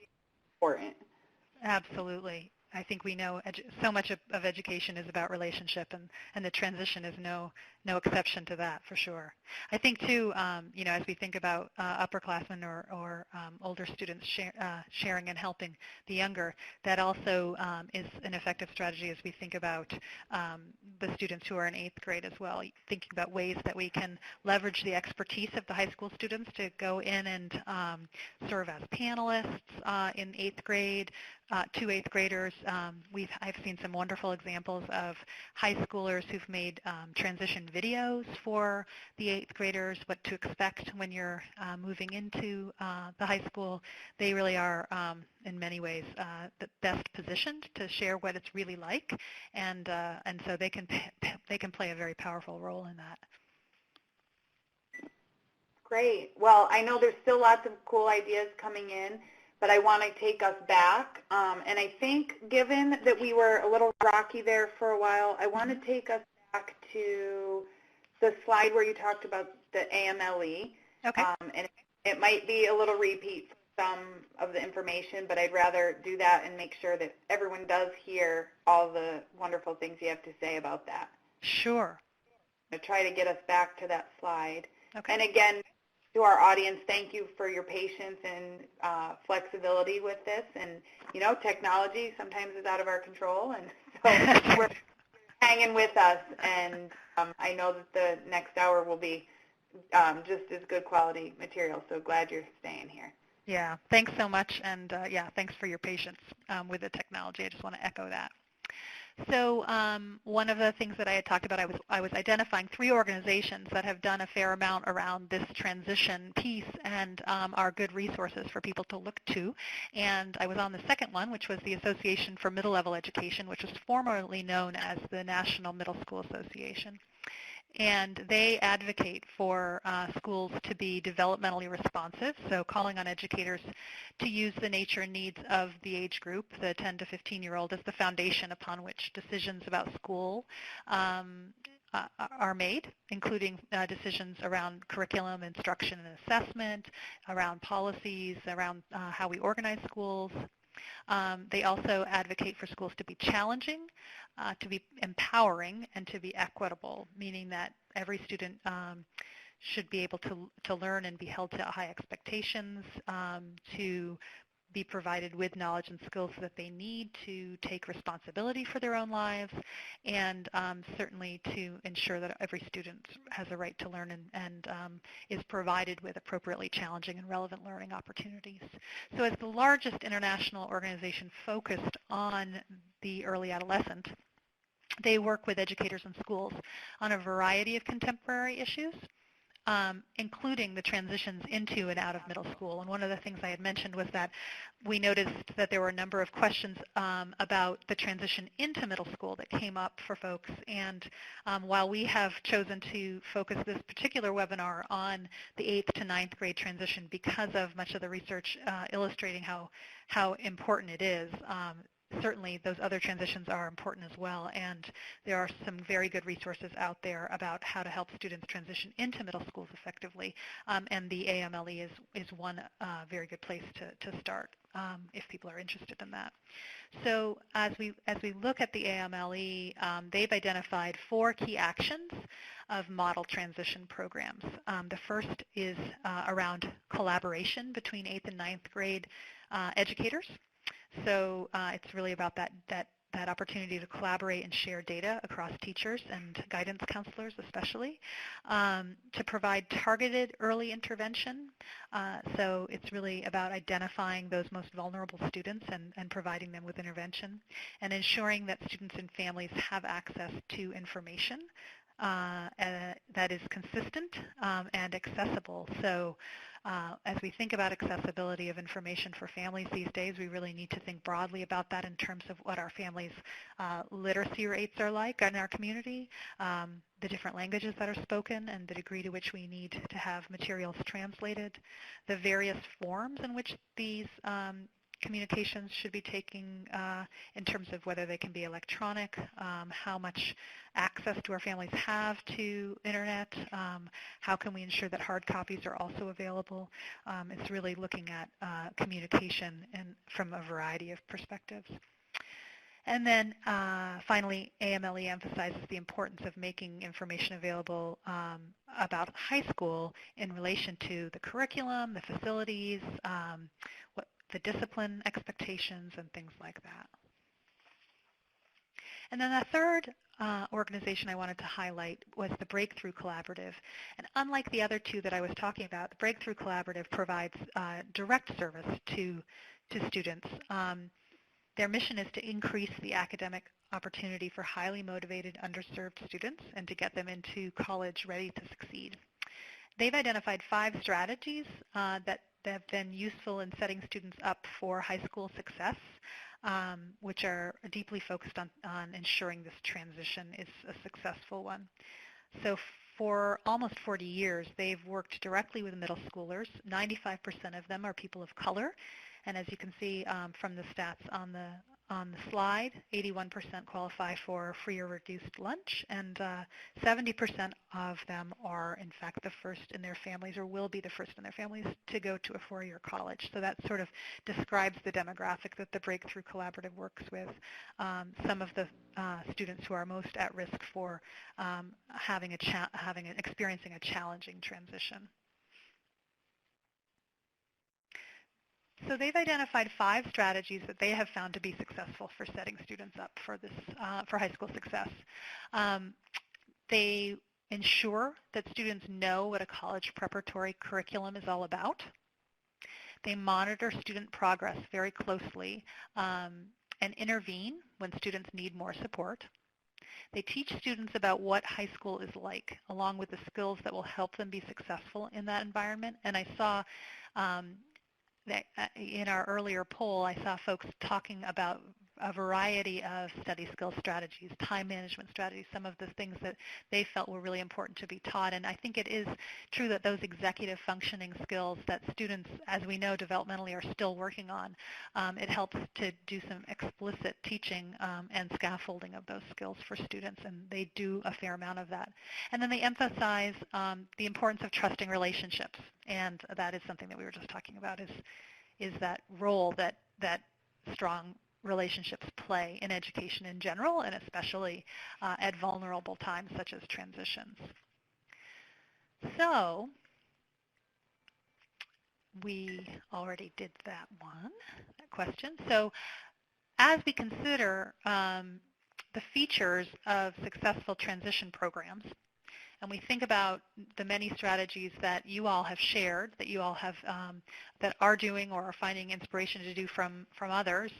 important. Absolutely. I think we know so much of education is about relationship, and the transition is no exception to that, for sure. I think, too, as we think about upperclassmen or older students sharing and helping the younger, that also is an effective strategy as we think about the students who are in 8th grade as well, thinking about ways that we can leverage the expertise of the high school students to go in and serve as panelists in 8th grade, to 8th graders. I've seen some wonderful examples of high schoolers who've made transition videos for the 8th graders, what to expect when you're moving into the high school. They really are, in many ways, the best positioned to share what it's really like, and so they can play a very powerful role in that. Great. Well, I know there's still lots of cool ideas coming in, but I want to take us back. And I think, given that we were a little rocky there for a while, I want to take us back to the slide where you talked about the AMLE. Okay. And it might be a little repeat for some of the information, but I'd rather do that and make sure that everyone does hear all the wonderful things you have to say about that. Sure. I'm going to try to get us back to that slide. Okay. And again, to our audience, thank you for your patience and flexibility with this. And, technology sometimes is out of our control, and so we're hanging with us. And I know that the next hour will be just as good quality material, so glad you're staying here. Yeah, thanks so much, and thanks for your patience with the technology. I just want to echo that. So one of the things that I had talked about, I was identifying 3 organizations that have done a fair amount around this transition piece and are good resources for people to look to. And I was on the second one, which was the Association for Middle Level Education, which was formerly known as the National Middle School Association. And they advocate for schools to be developmentally responsive, so calling on educators to use the nature and needs of the age group, the 10 to 15-year-old, as the foundation upon which decisions about school are made, including decisions around curriculum, instruction, and assessment, around policies, around how we organize schools. They also advocate for schools to be challenging, to be empowering, and to be equitable, meaning that every student should be able to learn and be held to high expectations, to be provided with knowledge and skills that they need to take responsibility for their own lives, and certainly to ensure that every student has a right to learn and is provided with appropriately challenging and relevant learning opportunities. So as the largest international organization focused on the early adolescent, they work with educators and schools on a variety of contemporary issues, including the transitions into and out of middle school. And one of the things I had mentioned was that we noticed that there were a number of questions about the transition into middle school that came up for folks. And while we have chosen to focus this particular webinar on the 8th to 9th grade transition because of much of the research illustrating how important it is, certainly those other transitions are important as well, and there are some very good resources out there about how to help students transition into middle schools effectively, and the AMLE is one very good place to start if people are interested in that. So as we look at the AMLE, they've identified 4 key actions of model transition programs. The first is around collaboration between 8th and 9th grade educators. So it's really about that opportunity to collaborate and share data across teachers and guidance counselors especially, to provide targeted early intervention. So it's really about identifying those most vulnerable students and providing them with intervention, and ensuring that students and families have access to information that is consistent and accessible. So as we think about accessibility of information for families these days, we really need to think broadly about that in terms of what our families' literacy rates are like in our community, the different languages that are spoken, and the degree to which we need to have materials translated, the various forms in which these communications should be taking in terms of whether they can be electronic, how much access do our families have to internet, how can we ensure that hard copies are also available. It's really looking at communication from a variety of perspectives. And then finally, AMLE emphasizes the importance of making information available about high school in relation to the curriculum, the facilities, the discipline expectations, and things like that. And then the third organization I wanted to highlight was the Breakthrough Collaborative. And unlike the other 2 that I was talking about, the Breakthrough Collaborative provides direct service to students. Their mission is to increase the academic opportunity for highly motivated, underserved students and to get them into college ready to succeed. They've identified 5 strategies that have been useful in setting students up for high school success, which are deeply focused on ensuring this transition is a successful one. So for almost 40 years, they've worked directly with middle schoolers. 95% of them are people of color. And as you can see from the stats on the slide, 81% qualify for free or reduced lunch, and 70% of them are, in fact, the first in their families or will be the first in their families to go to a 4-year college. So that sort of describes the demographic that the Breakthrough Collaborative works with. Some of the students who are most at risk for experiencing a challenging transition. So they've identified 5 strategies that they have found to be successful for setting students up for this for high school success. They ensure that students know what a college preparatory curriculum is all about. They monitor student progress very closely and intervene when students need more support. They teach students about what high school is like, along with the skills that will help them be successful in that environment. And I saw in our earlier poll, I saw folks talking about a variety of study skills strategies, time management strategies, some of the things that they felt were really important to be taught. And I think it is true that those executive functioning skills that students, as we know, developmentally are still working on, it helps to do some explicit teaching and scaffolding of those skills for students, and they do a fair amount of that. And then they emphasize the importance of trusting relationships, and that is something that we were just talking about, is that role that strong relationships play in education in general, and especially at vulnerable times such as transitions. So we already did that question. So as we consider the features of successful transition programs, and we think about the many strategies that you all have shared, that you all have that are doing or are finding inspiration to do from others,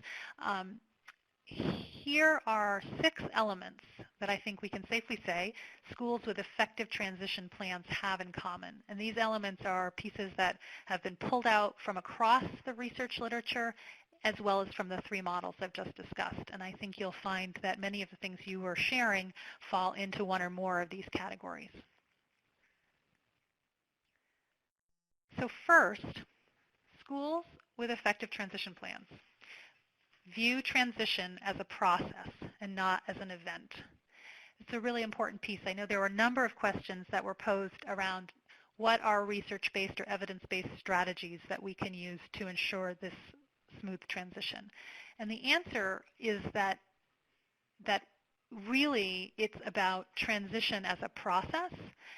here are 6 elements that I think we can safely say schools with effective transition plans have in common. And these elements are pieces that have been pulled out from across the research literature, as well as from the 3 models I've just discussed. And I think you'll find that many of the things you were sharing fall into one or more of these categories. So first, schools with effective transition plans view transition as a process and not as an event. It's a really important piece. I know there were a number of questions that were posed around what are research-based or evidence-based strategies that we can use to ensure this smooth transition? And the answer is that really it's about transition as a process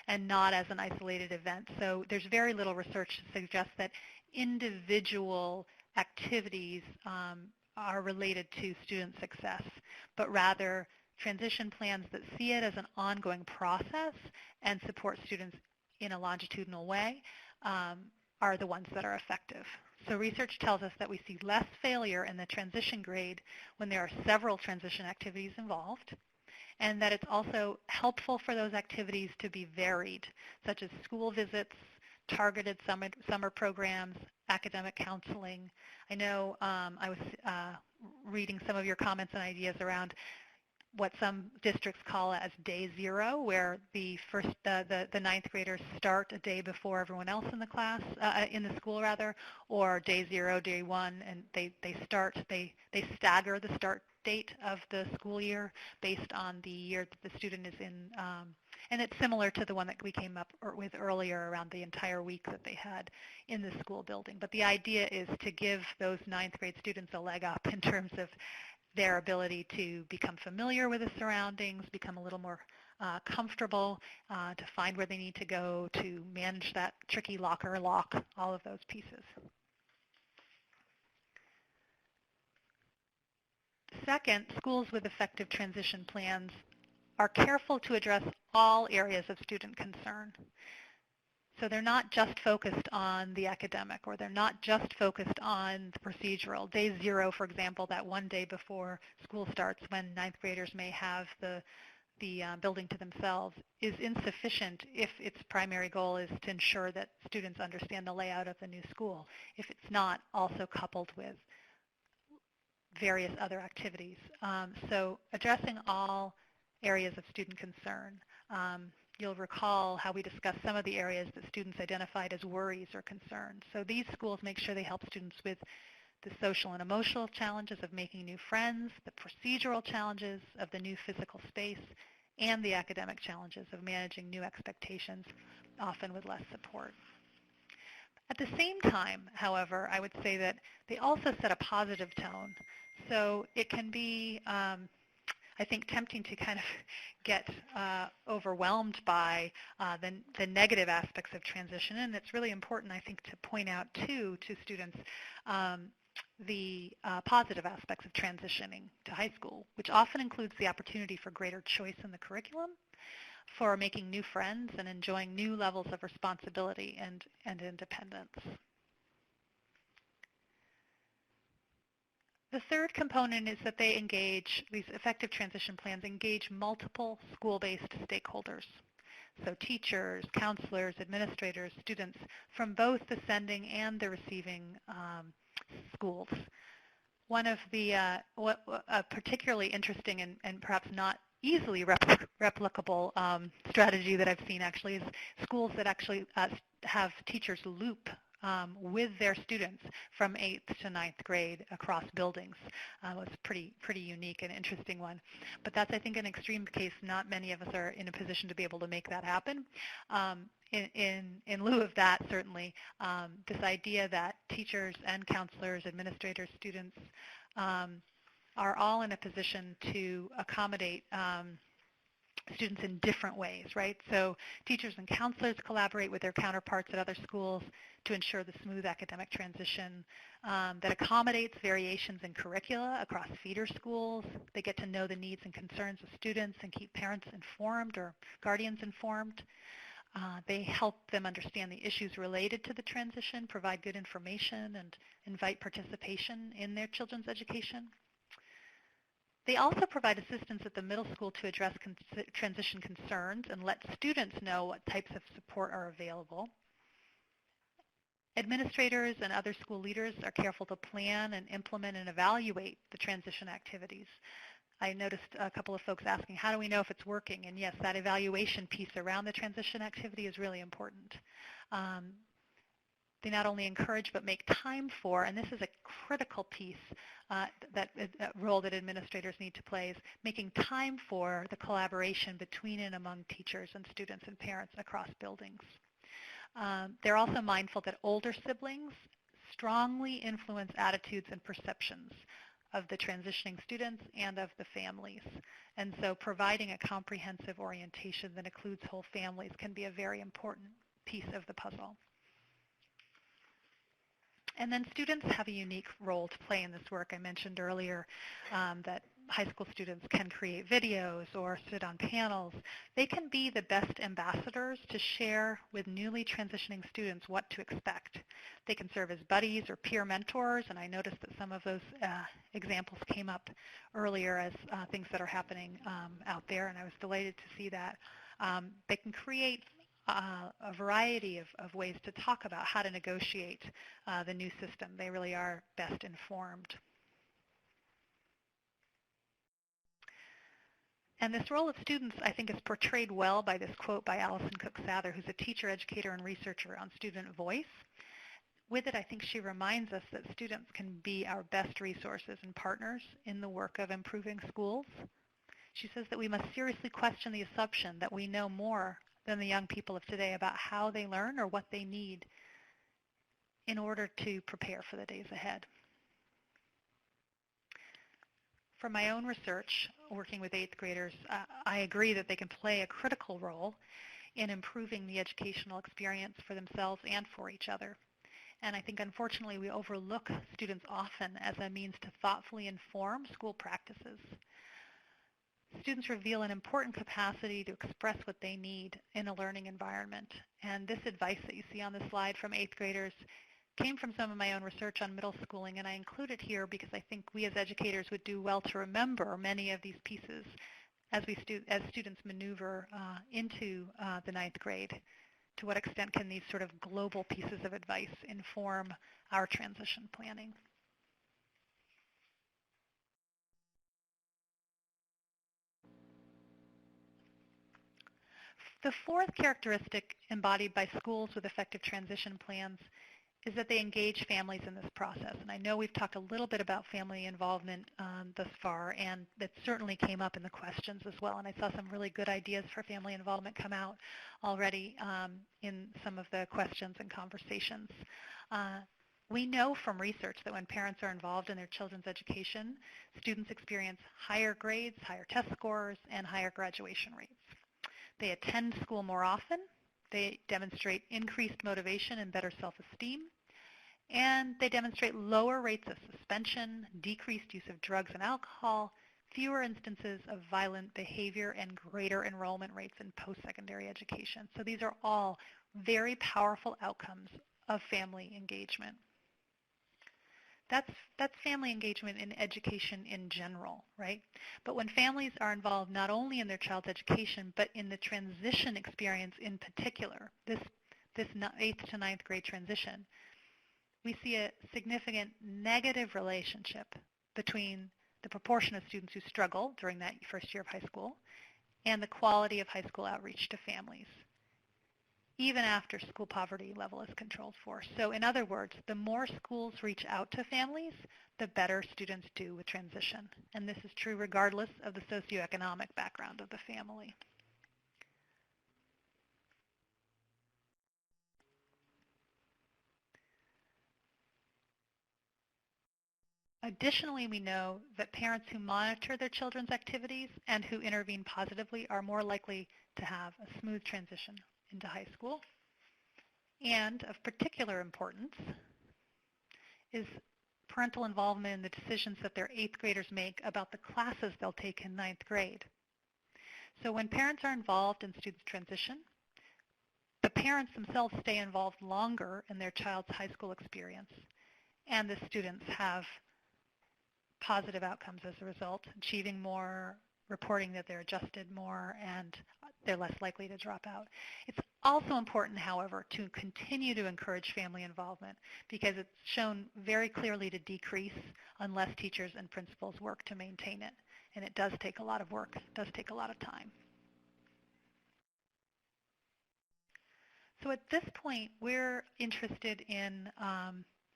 and not as an isolated event. So there's very little research to suggest that individual activities are related to student success, but rather transition plans that see it as an ongoing process and support students in a longitudinal way are the ones that are effective. So research tells us that we see less failure in the transition grade when there are several transition activities involved, and that it's also helpful for those activities to be varied, such as school visits, targeted summer programs, academic counseling. I know I was reading some of your comments and ideas around what some districts call as day zero, where the ninth graders start a day before everyone else in the class, in the school rather, or day zero, day one, and they stagger the start date of the school year based on the year that the student is in. And it's similar to the one that we came up with earlier around the entire week that they had in the school building. But the idea is to give those ninth grade students a leg up in terms of their ability to become familiar with the surroundings, become a little more comfortable, to find where they need to go, to manage that tricky locker lock, all of those pieces. Second, schools with effective transition plans are careful to address all areas of student concern. So they're not just focused on the academic, or they're not just focused on the procedural. Day zero, for example, that one day before school starts when ninth graders may have the building to themselves, is insufficient if its primary goal is to ensure that students understand the layout of the new school, if it's not also coupled with various other activities. So addressing all areas of student concern. You'll recall how we discussed some of the areas that students identified as worries or concerns. So these schools make sure they help students with the social and emotional challenges of making new friends, the procedural challenges of the new physical space, and the academic challenges of managing new expectations, often with less support. At the same time, however, I would say that they also set a positive tone. So it can be I think tempting to kind of get overwhelmed by the negative aspects of transition, and it's really important, I think, to point out too to students the positive aspects of transitioning to high school, which often includes the opportunity for greater choice in the curriculum, for making new friends and enjoying new levels of responsibility and independence. The third component is that they engage, these effective transition plans engage multiple school-based stakeholders. So teachers, counselors, administrators, students from both the sending and the receiving schools. One of the particularly interesting and perhaps not easily replicable strategy that I've seen actually is schools that actually have teachers loop with their students from 8th to 9th grade across buildings. It was pretty unique and interesting one. But that's, I think, an extreme case. Not many of us are in a position to be able to make that happen. In lieu of that, certainly, this idea that teachers and counselors, administrators, students are all in a position to accommodate students in different ways, right? So teachers and counselors collaborate with their counterparts at other schools to ensure the smooth academic transition that accommodates variations in curricula across feeder schools. They get to know the needs and concerns of students and keep parents informed or guardians informed. They help them understand the issues related to the transition, provide good information, and invite participation in their children's education. They also provide assistance at the middle school to address transition concerns and let students know what types of support are available. Administrators and other school leaders are careful to plan and implement and evaluate the transition activities. I noticed a couple of folks asking, how do we know if it's working? And yes, that evaluation piece around the transition activity is really important. They not only encourage but make time for, and this is a critical piece, that role that administrators need to play, is making time for the collaboration between and among teachers and students and parents across buildings. They're also mindful that older siblings strongly influence attitudes and perceptions of the transitioning students and of the families. And so providing a comprehensive orientation that includes whole families can be a very important piece of the puzzle. And then students have a unique role to play in this work. I mentioned earlier that high school students can create videos or sit on panels. They can be the best ambassadors to share with newly transitioning students what to expect. They can serve as buddies or peer mentors, and I noticed that some of those examples came up earlier as things that are happening out there, and I was delighted to see that. They can create a variety of ways to talk about how to negotiate the new system. They really are best informed. And this role of students, I think, is portrayed well by this quote by Alison Cook-Sather, who's a teacher, educator, and researcher on student voice. With it, I think she reminds us that students can be our best resources and partners in the work of improving schools. She says that we must seriously question the assumption that we know more than the young people of today about how they learn or what they need in order to prepare for the days ahead. From my own research, working with 8th graders, I agree that they can play a critical role in improving the educational experience for themselves and for each other. And I think, unfortunately, we overlook students often as a means to thoughtfully inform school practices. Students reveal an important capacity to express what they need in a learning environment. And this advice that you see on the slide from 8th graders came from some of my own research on middle schooling, and I include it here because I think we as educators would do well to remember many of these pieces as students maneuver into the 9th grade. To what extent can these sort of global pieces of advice inform our transition planning? The fourth characteristic embodied by schools with effective transition plans is that they engage families in this process. And I know we've talked a little bit about family involvement thus far, and that certainly came up in the questions as well. And I saw some really good ideas for family involvement come out already in some of the questions and conversations. We know from research that when parents are involved in their children's education, students experience higher grades, higher test scores, and higher graduation rates. They attend school more often. They demonstrate increased motivation and better self-esteem. And they demonstrate lower rates of suspension, decreased use of drugs and alcohol, fewer instances of violent behavior, and greater enrollment rates in post-secondary education. So these are all very powerful outcomes of family engagement. That's family engagement in education in general, right? But when families are involved not only in their child's education, but in the transition experience in particular, this 8th to 9th grade transition, we see a significant negative relationship between the proportion of students who struggle during that first year of high school and the quality of high school outreach to families, even after school poverty level is controlled for. So in other words, the more schools reach out to families, the better students do with transition. And this is true regardless of the socioeconomic background of the family. Additionally, we know that parents who monitor their children's activities and who intervene positively are more likely to have a smooth transition into high school. And of particular importance is parental involvement in the decisions that their 8th graders make about the classes they'll take in 9th grade. So when parents are involved in students' transition, the parents themselves stay involved longer in their child's high school experience, and the students have positive outcomes as a result, achieving more, reporting that they're adjusted more, and they're less likely to drop out. It's also important, however, to continue to encourage family involvement because it's shown very clearly to decrease unless teachers and principals work to maintain it. And it does take a lot of work, it does take a lot of time. So at this point, we're interested in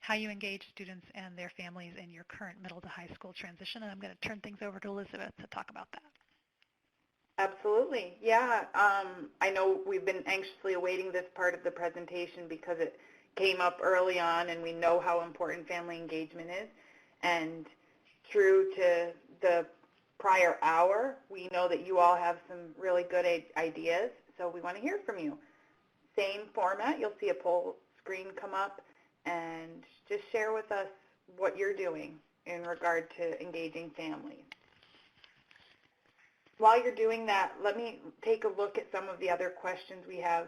how you engage students and their families in your current middle to high school transition, and I'm going to turn things over to Elizabeth to talk about that. Absolutely. Yeah. I know we've been anxiously awaiting this part of the presentation because it came up early on, and we know how important family engagement is. And true to the prior hour, we know that you all have some really good ideas, so we want to hear from you. Same format, you'll see a poll screen come up, and just share with us what you're doing in regard to engaging families. While you're doing that, let me take a look at some of the other questions we have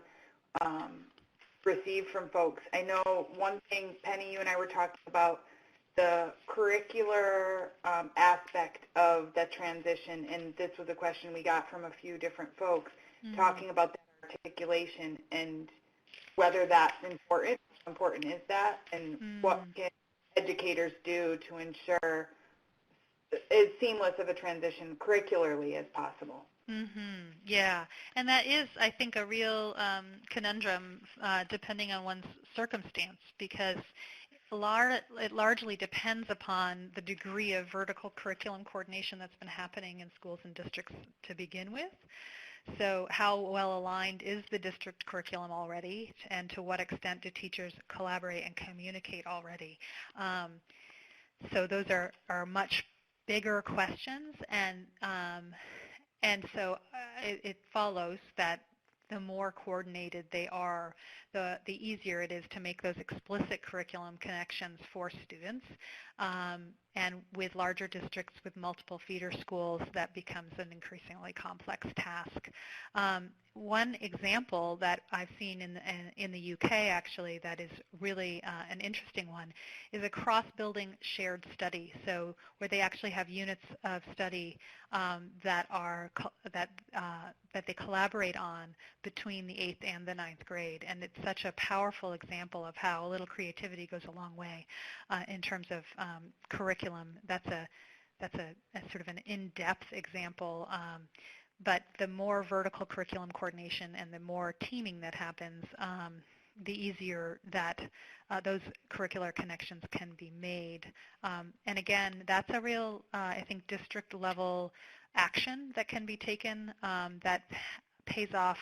received from folks. I know one thing, Penny, you and I were talking about the curricular aspect of the transition, and this was a question we got from a few different folks talking about that articulation and whether that's important. How important is that, and what can educators do to ensure as seamless of a transition curricularly as possible? Yeah, and that is, I think, a real conundrum depending on one's circumstance, because it largely depends upon the degree of vertical curriculum coordination that's been happening in schools and districts to begin with. So how well aligned is the district curriculum already, and to what extent do teachers collaborate and communicate already? So those are much bigger questions, and so it follows that the more coordinated they are, the easier it is to make those explicit curriculum connections for students. And with larger districts with multiple feeder schools, that becomes an increasingly complex task. One example that I've seen in the UK, actually, that is really an interesting one, is a cross-building shared study. So where they actually have units of study that they collaborate on between the 8th and the 9th grade, and it's such a powerful example of how a little creativity goes a long way in terms of curriculum. That's a sort of an in-depth example. But the more vertical curriculum coordination and the more teaming that happens, the easier that those curricular connections can be made. And again, that's a real, I think, district level action that can be taken that pays off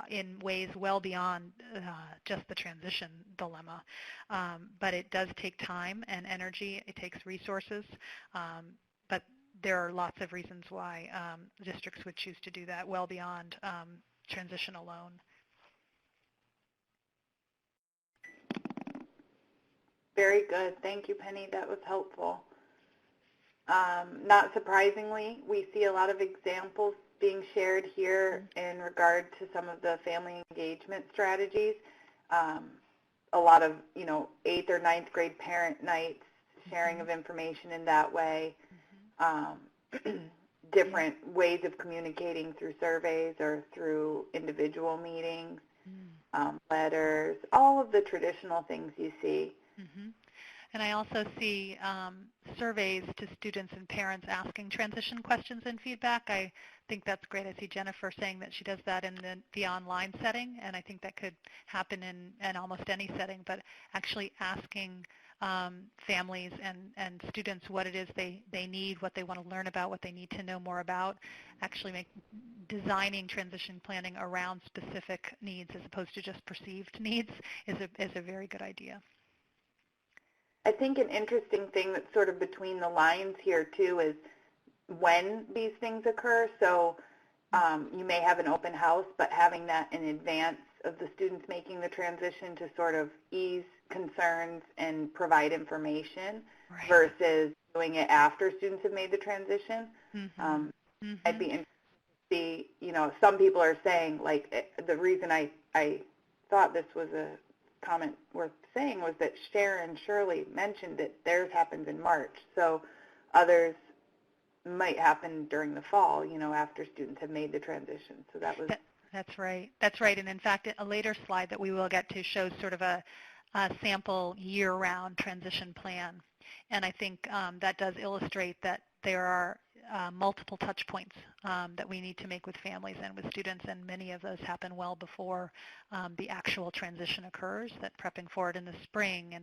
in ways well beyond just the transition dilemma. But it does take time and energy. It takes resources. But there are lots of reasons why districts would choose to do that well beyond transition alone. Very good. Thank you, Penny. That was helpful. Not surprisingly, we see a lot of examples being shared here in regard to some of the family engagement strategies. A lot of, 8th or 9th grade parent nights, sharing of information in that way, different ways of communicating through surveys or through individual meetings, letters, all of the traditional things you see. And I also see surveys to students and parents asking transition questions and feedback. I think that's great. I see Jennifer saying that she does that in the online setting, and I think that could happen in almost any setting, but actually asking families and students what it is they need, what they want to learn about, what they need to know more about, actually designing transition planning around specific needs as opposed to just perceived needs is a very good idea. I think an interesting thing that's sort of between the lines here too is when these things occur. So you may have an open house, but having that in advance of the students making the transition to sort of ease concerns and provide information versus doing it after students have made the transition. I'd be interested to see, some people are saying, like, the reason I thought this was a comment worth saying was that Sharon Shirley mentioned that theirs happens in March, so others might happen during the fall, after students have made the transition. So that was... That's right. That's right. And in fact, a later slide that we will get to shows sort of a sample year-round transition plan. And I think that does illustrate that there are multiple touch points that we need to make with families and with students, and many of those happen well before the actual transition occurs, that prepping for it in the spring,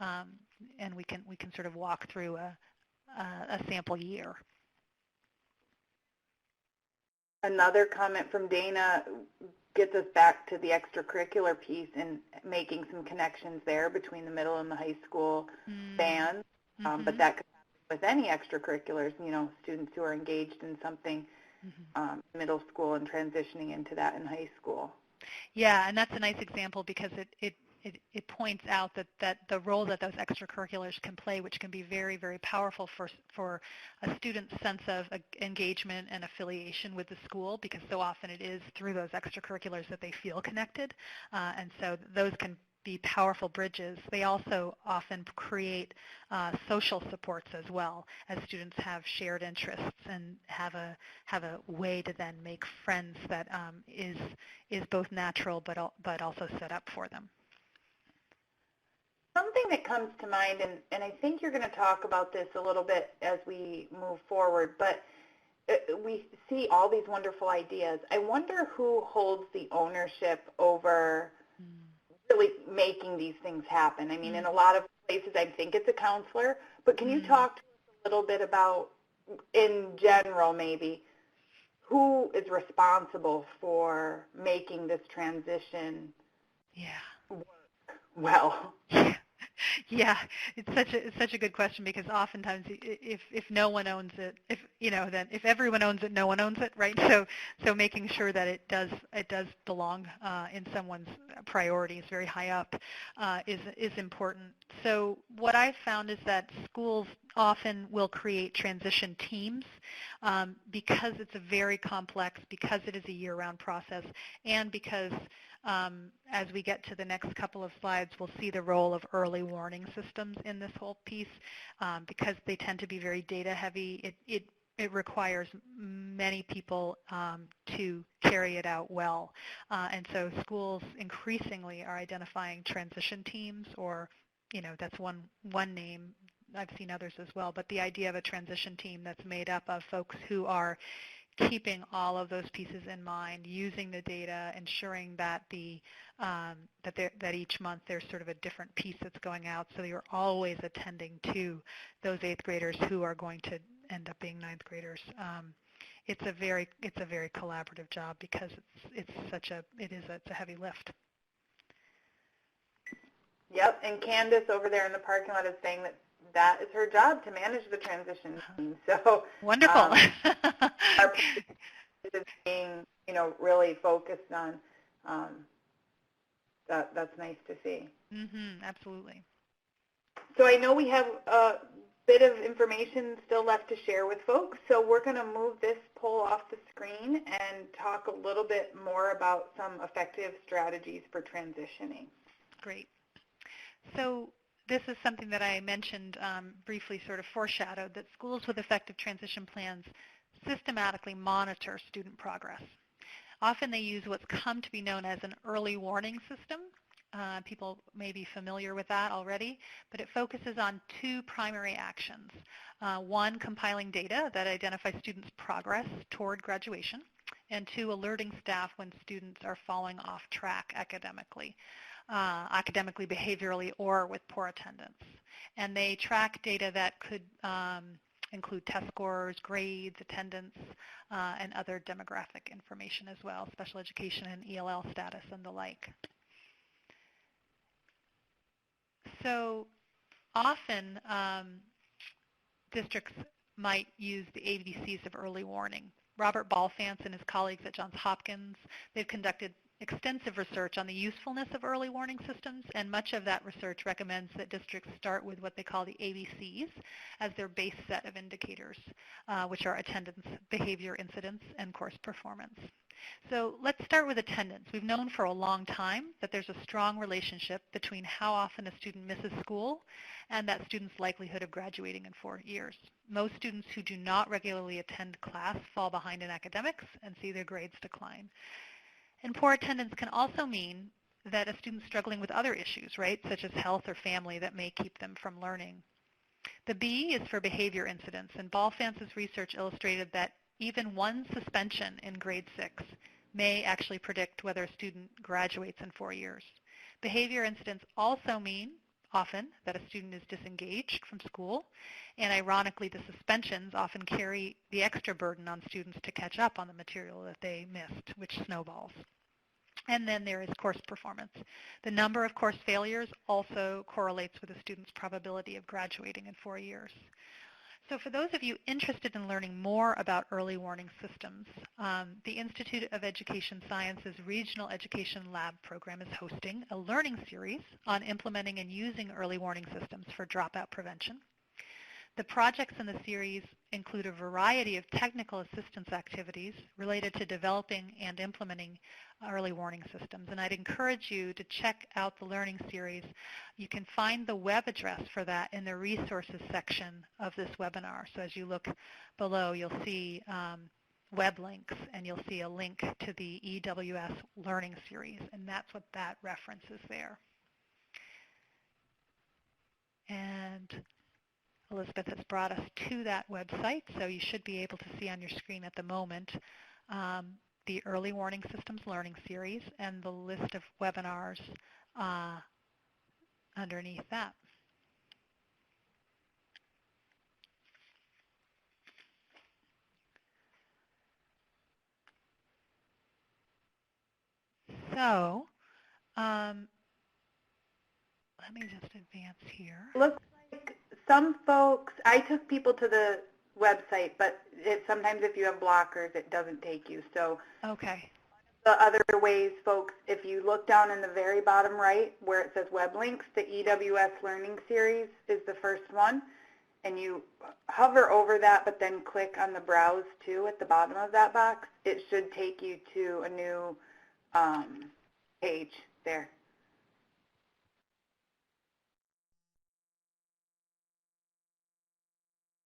and we can sort of walk through a sample year. Another comment from Dana, gets us back to the extracurricular piece and making some connections there between the middle and the high school bands. But that could happen with any extracurriculars, students who are engaged in something middle school and transitioning into that in high school. Yeah, and that's a nice example because it points out that the role that those extracurriculars can play, which can be very, very powerful for a student's sense of engagement and affiliation with the school, because so often it is through those extracurriculars that they feel connected. And so those can be powerful bridges. They also often create social supports as well, as students have shared interests and have a way to then make friends that is both natural but also set up for them. Something that comes to mind, and I think you're going to talk about this a little bit as we move forward, but we see all these wonderful ideas. I wonder who holds the ownership over really making these things happen. I mean, in a lot of places, I think it's a counselor, but can you talk to us a little bit about, in general maybe, who is responsible for making this transition work well? Yeah, it's such a good question, because oftentimes if no one owns it, then if everyone owns it, no one owns it, right? So making sure that it does belong in someone's priorities very high up is important. So what I've found is that schools often will create transition teams because it's a very complex, because it is a year-round process, and because as we get to the next couple of slides, we'll see the role of early warning systems in this whole piece. Because they tend to be very data heavy, it requires many people to carry it out well. And so schools increasingly are identifying transition teams, or that's one name. I've seen others as well, but the idea of a transition team that's made up of folks who are keeping all of those pieces in mind, using the data, ensuring that that each month there's sort of a different piece that's going out, so you're always attending to those 8th graders who are going to end up being 9th graders. It's a very collaborative job, because it's a heavy lift. Yep, and Candace over there in the parking lot is saying that is her job, to manage the transition team. So wonderful. Our is being, really focused on. That's nice to see. Absolutely. So I know we have a bit of information still left to share with folks, so we're going to move this poll off the screen and talk a little bit more about some effective strategies for transitioning. Great. So this is something that I mentioned briefly, sort of foreshadowed, that schools with effective transition plans systematically monitor student progress. Often they use what's come to be known as an early warning system. People may be familiar with that already, but it focuses on 2 primary actions. One, compiling data that identifies students' progress toward graduation, and 2, alerting staff when students are falling off track academically, behaviorally, or with poor attendance. And they track data that could include test scores, grades, attendance, and other demographic information as well, special education and ELL status and the like. So often districts might use the ABCs of early warning. Robert Balfance and his colleagues at Johns Hopkins, they've conducted extensive research on the usefulness of early warning systems, and much of that research recommends that districts start with what they call the ABCs as their base set of indicators, which are attendance, behavior, incidence, and course performance. So let's start with attendance. We've known for a long time that there's a strong relationship between how often a student misses school and that student's likelihood of graduating in 4 years. Most students who do not regularly attend class fall behind in academics and see their grades decline. And poor attendance can also mean that a student's struggling with other issues, right, such as health or family, that may keep them from learning. The B is for behavior incidents, and Balfance's research illustrated that even one suspension in grade 6 may actually predict whether a student graduates in 4 years. Behavior incidents also mean often that a student is disengaged from school, and ironically the suspensions often carry the extra burden on students to catch up on the material that they missed, which snowballs. And then there is course performance. The number of course failures also correlates with a student's probability of graduating in 4 years. So for those of you interested in learning more about early warning systems, the Institute of Education Sciences Regional Education Lab program is hosting a learning series on implementing and using early warning systems for dropout prevention. The projects in the series include a variety of technical assistance activities related to developing and implementing early warning systems. And I'd encourage you to check out the learning series. You can find the web address for that in the resources section of this webinar. So as you look below, you'll see web links, and you'll see a link to the EWS learning series, and that's what that references there. And Elizabeth has brought us to that website, so you should be able to see on your screen at the moment the Early Warning Systems Learning Series and the list of webinars underneath that. So let me just advance here. Looks like some folks, I took people to the website, but sometimes if you have blockers, it doesn't take you. So okay. The other ways, folks, if you look down in the very bottom right where it says web links, the EWS Learning Series is the first one. And you hover over that, but then click on the Browse To at the bottom of that box. It should take you to a new page there.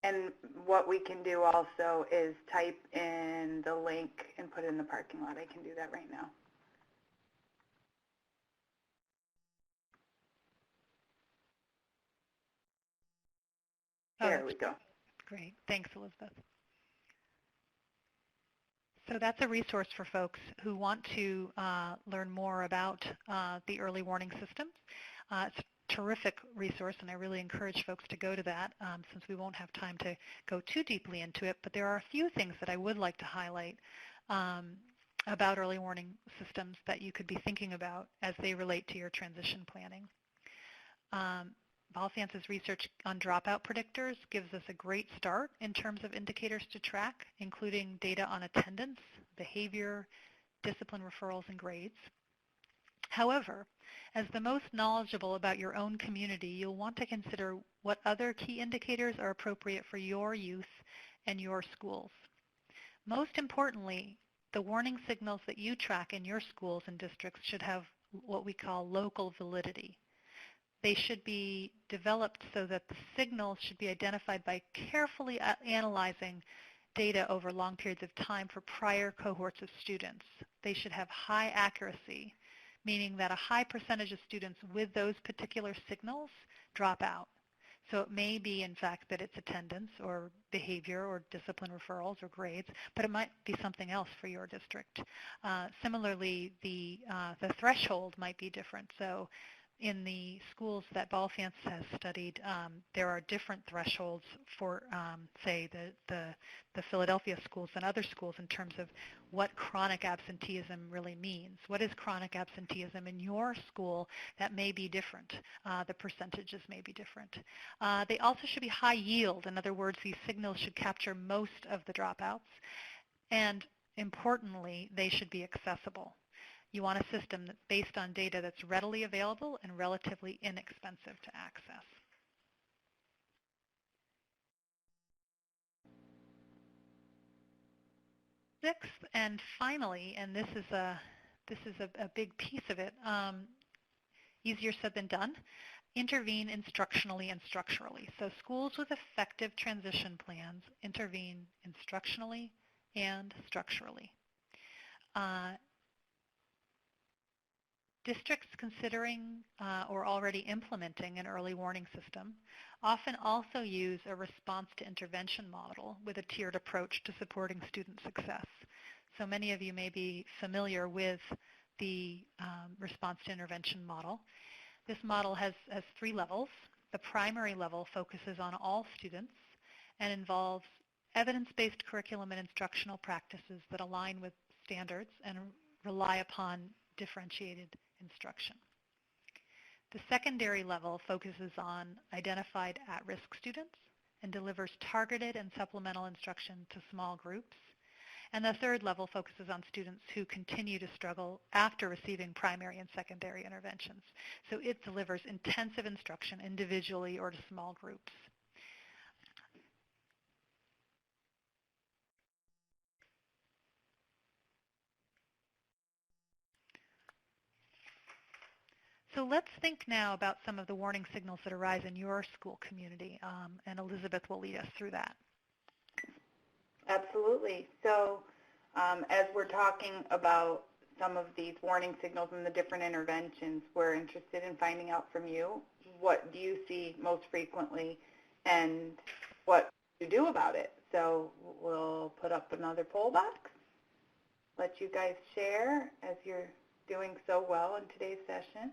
And what we can do also is type in the link and put it in the parking lot. I can do that right now. There we go. Great. Thanks, Elizabeth. So that's a resource for folks who want to learn more about the early warning systems. It's a terrific resource, and I really encourage folks to go to that since we won't have time to go too deeply into it. But there are a few things that I would like to highlight about early warning systems that you could be thinking about as they relate to your transition planning. Balfance's research on dropout predictors gives us a great start in terms of indicators to track, including data on attendance, behavior, discipline referrals, and grades. However, as the most knowledgeable about your own community, you'll want to consider what other key indicators are appropriate for your youth and your schools. Most importantly, the warning signals that you track in your schools and districts should have what we call local validity. They should be developed so that the signals should be identified by carefully analyzing data over long periods of time for prior cohorts of students. They should have high accuracy, meaning that a high percentage of students with those particular signals drop out. So it may be, in fact, that it's attendance or behavior or discipline referrals or grades, but it might be something else for your district. Similarly, the threshold might be different. So in the schools that Balfance has studied, there are different thresholds for, say, the Philadelphia schools and other schools in terms of what chronic absenteeism really means. What is chronic absenteeism in your school? That may be different. The percentages may be different. They also should be high yield. In other words, these signals should capture most of the dropouts. And importantly, they should be accessible. You want a system that's based on data that's readily available and relatively inexpensive to access. Sixth and finally, and this is a big piece of it, easier said than done, intervene instructionally and structurally. So schools with effective transition plans intervene instructionally and structurally. Districts considering or already implementing an early warning system often also use a response to intervention model with a tiered approach to supporting student success. So many of you may be familiar with the response to intervention model. This model has 3 levels. The primary level focuses on all students and involves evidence-based curriculum and instructional practices that align with standards and rely upon differentiated instruction. The secondary level focuses on identified at-risk students and delivers targeted and supplemental instruction to small groups. And the third level focuses on students who continue to struggle after receiving primary and secondary interventions. So it delivers intensive instruction individually or to small groups. So let's think now about some of the warning signals that arise in your school community, and Elizabeth will lead us through that. Absolutely. So as we're talking about some of these warning signals and the different interventions, we're interested in finding out from you, what do you see most frequently and what do you do about it? So we'll put up another poll box, let you guys share as you're doing so well in today's session.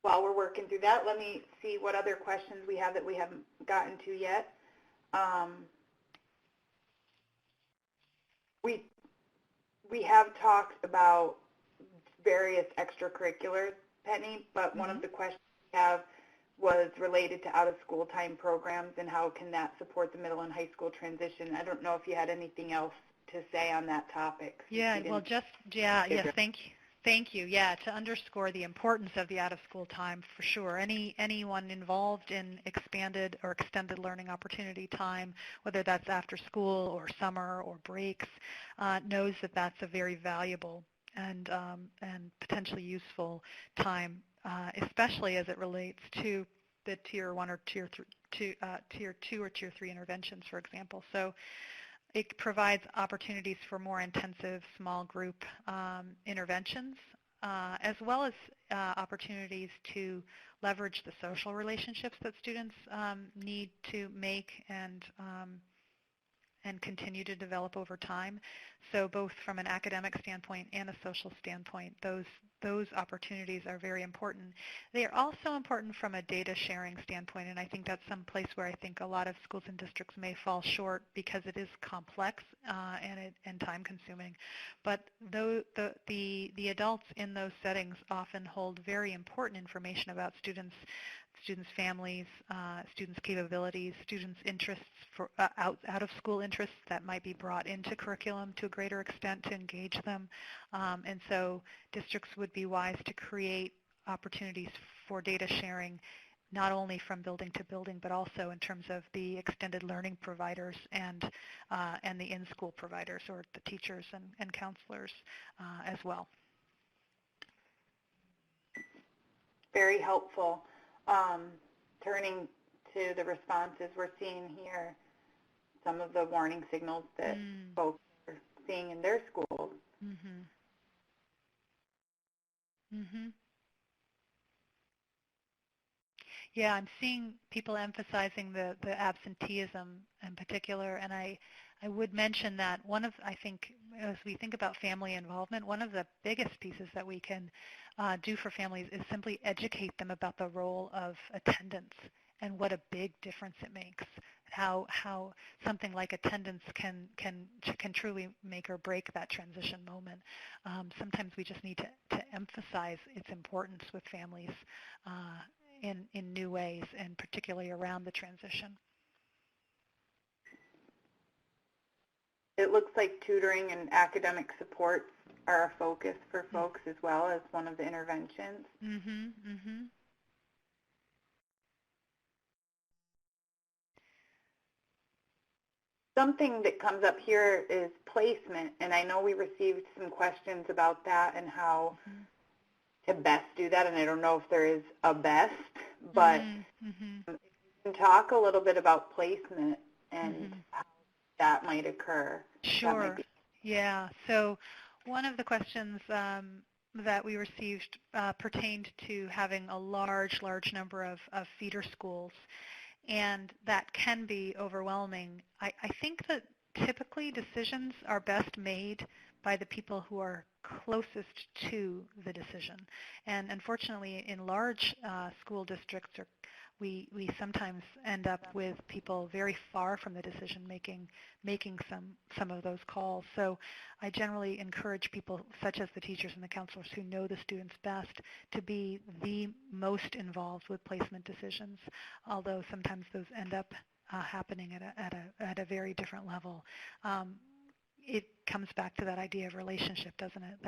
While we're working through that, let me see what other questions we have that we haven't gotten to yet. We have talked about various extracurriculars, Penny, but one of the questions we have was related to out-of-school time programs and how can that support the middle and high school transition. I don't know if you had anything else to say on that topic. Yeah, well, yes, thank you. Thank you. Yeah, to underscore the importance of the out-of-school time, for sure. Anyone involved in expanded or extended learning opportunity time, whether that's after school or summer or breaks, knows that that's a very valuable and potentially useful time, especially as it relates to the Tier 1 or Tier 2 or Tier 3 interventions, for example. So it provides opportunities for more intensive small group interventions, as well as opportunities to leverage the social relationships that students need to make and continue to develop over time. So both from an academic standpoint and a social standpoint, those opportunities are very important. They are also important from a data sharing standpoint, and I think that's some place where I think a lot of schools and districts may fall short because it is complex and time consuming. But the adults in those settings often hold very important information about students' families, students' capabilities, students' interests for out-of-school interests that might be brought into curriculum to a greater extent to engage them. And so districts would be wise to create opportunities for data sharing, not only from building to building, but also in terms of the extended learning providers and the in-school providers, or the teachers and counselors as well. Very helpful. Turning to the responses we're seeing here, some of the warning signals that folks are seeing in their schools. Yeah, I'm seeing people emphasizing the absenteeism in particular, and I would mention that I think, as we think about family involvement, one of the biggest pieces that we can do for families is simply educate them about the role of attendance and what a big difference it makes. How something like attendance can truly make or break that transition moment. Sometimes we just need to emphasize its importance with families in new ways, and particularly around the transition. It looks like tutoring and academic supports are a focus for folks as well as one of the interventions. Something that comes up here is placement, and I know we received some questions about that and how to best do that, and I don't know if there is a best, but if you can talk a little bit about placement and how that might occur. Sure. Yeah. So one of the questions that we received pertained to having a large number of feeder schools, and that can be overwhelming. I think that typically decisions are best made by the people who are closest to the decision. And unfortunately, in large school districts we sometimes end up with people very far from the decision making some of those calls. So I generally encourage people, such as the teachers and the counselors who know the students best, to be the most involved with placement decisions, although sometimes those end up happening at a very different level. It comes back to that idea of relationship, doesn't it?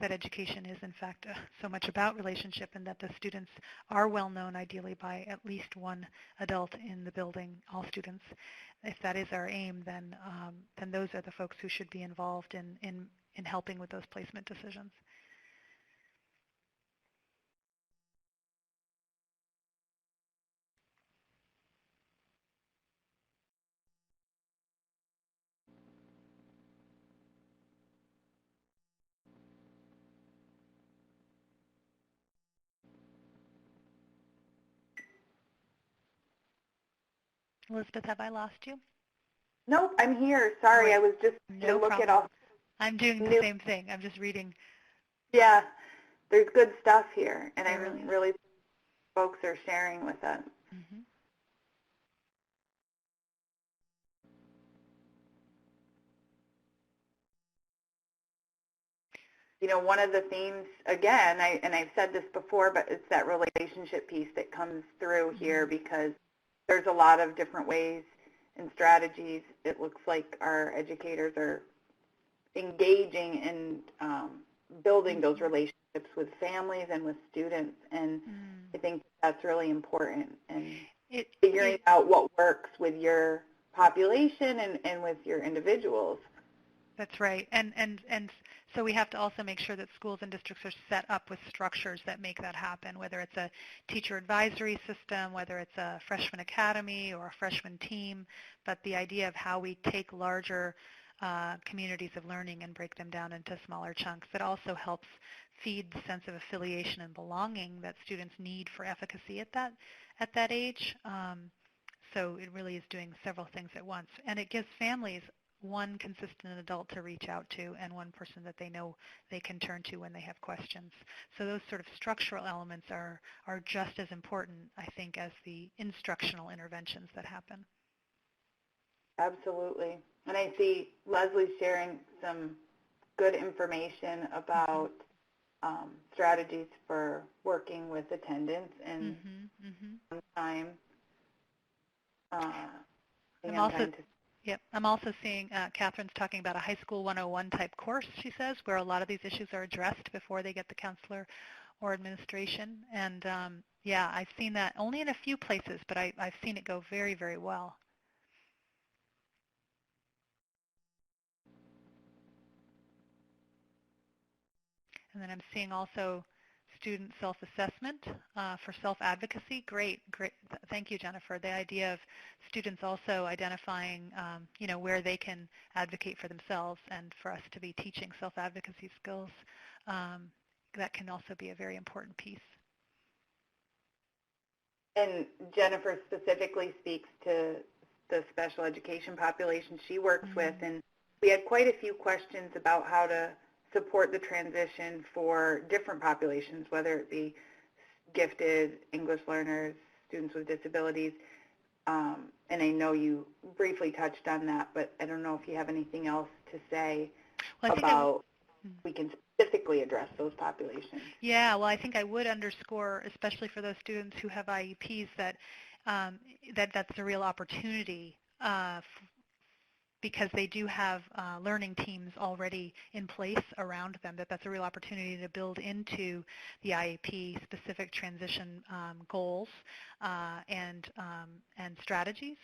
That education is, in fact, so much about relationship, and that the students are well known, ideally, by at least one adult in the building, all students. If that is our aim, then those are the folks who should be involved in helping with those placement decisions. Elizabeth, have I lost you? Nope, I'm here. Sorry, Right. I was just No to look problem. at all. I'm doing the same thing. I'm just reading. Yeah, there's good stuff here, and There I really is. really folks are sharing with us. Mm-hmm. You know, one of the themes, again, I've said this before, but it's that relationship piece that comes through here, because there's a lot of different ways and strategies it looks like our educators are engaging in building those relationships with families and with students, and I think that's really important, and figuring out what works with your population and with your individuals. That's right. And so we have to also make sure that schools and districts are set up with structures that make that happen, whether it's a teacher advisory system, whether it's a freshman academy or a freshman team. But the idea of how we take larger communities of learning and break them down into smaller chunks, that also helps feed the sense of affiliation and belonging that students need for efficacy at that age. So it really is doing several things at once. And it gives families one consistent adult to reach out to and one person that they know they can turn to when they have questions. So those sort of structural elements are just as important, I think, as the instructional interventions that happen. Absolutely. And I see Leslie sharing some good information about strategies for working with attendance and time. I'm also seeing Catherine's talking about a high school 101 type course, she says, where a lot of these issues are addressed before they get the counselor or administration. And yeah, I've seen that only in a few places, but I've seen it go very, very well. And then I'm seeing also student self-assessment for self-advocacy. Great. Thank you, Jennifer. The idea of students also identifying, where they can advocate for themselves, and for us to be teaching self-advocacy skills, that can also be a very important piece. And Jennifer specifically speaks to the special education population she works with, and we had quite a few questions about how to support the transition for different populations, whether it be gifted, English learners, students with disabilities. And I know you briefly touched on that, but I don't know if you have anything else to say about we can specifically address those populations. Yeah, well, I think I would underscore, especially for those students who have IEPs, that that's a real opportunity because they do have learning teams already in place around them, that's a real opportunity to build into the IEP specific transition goals and strategies,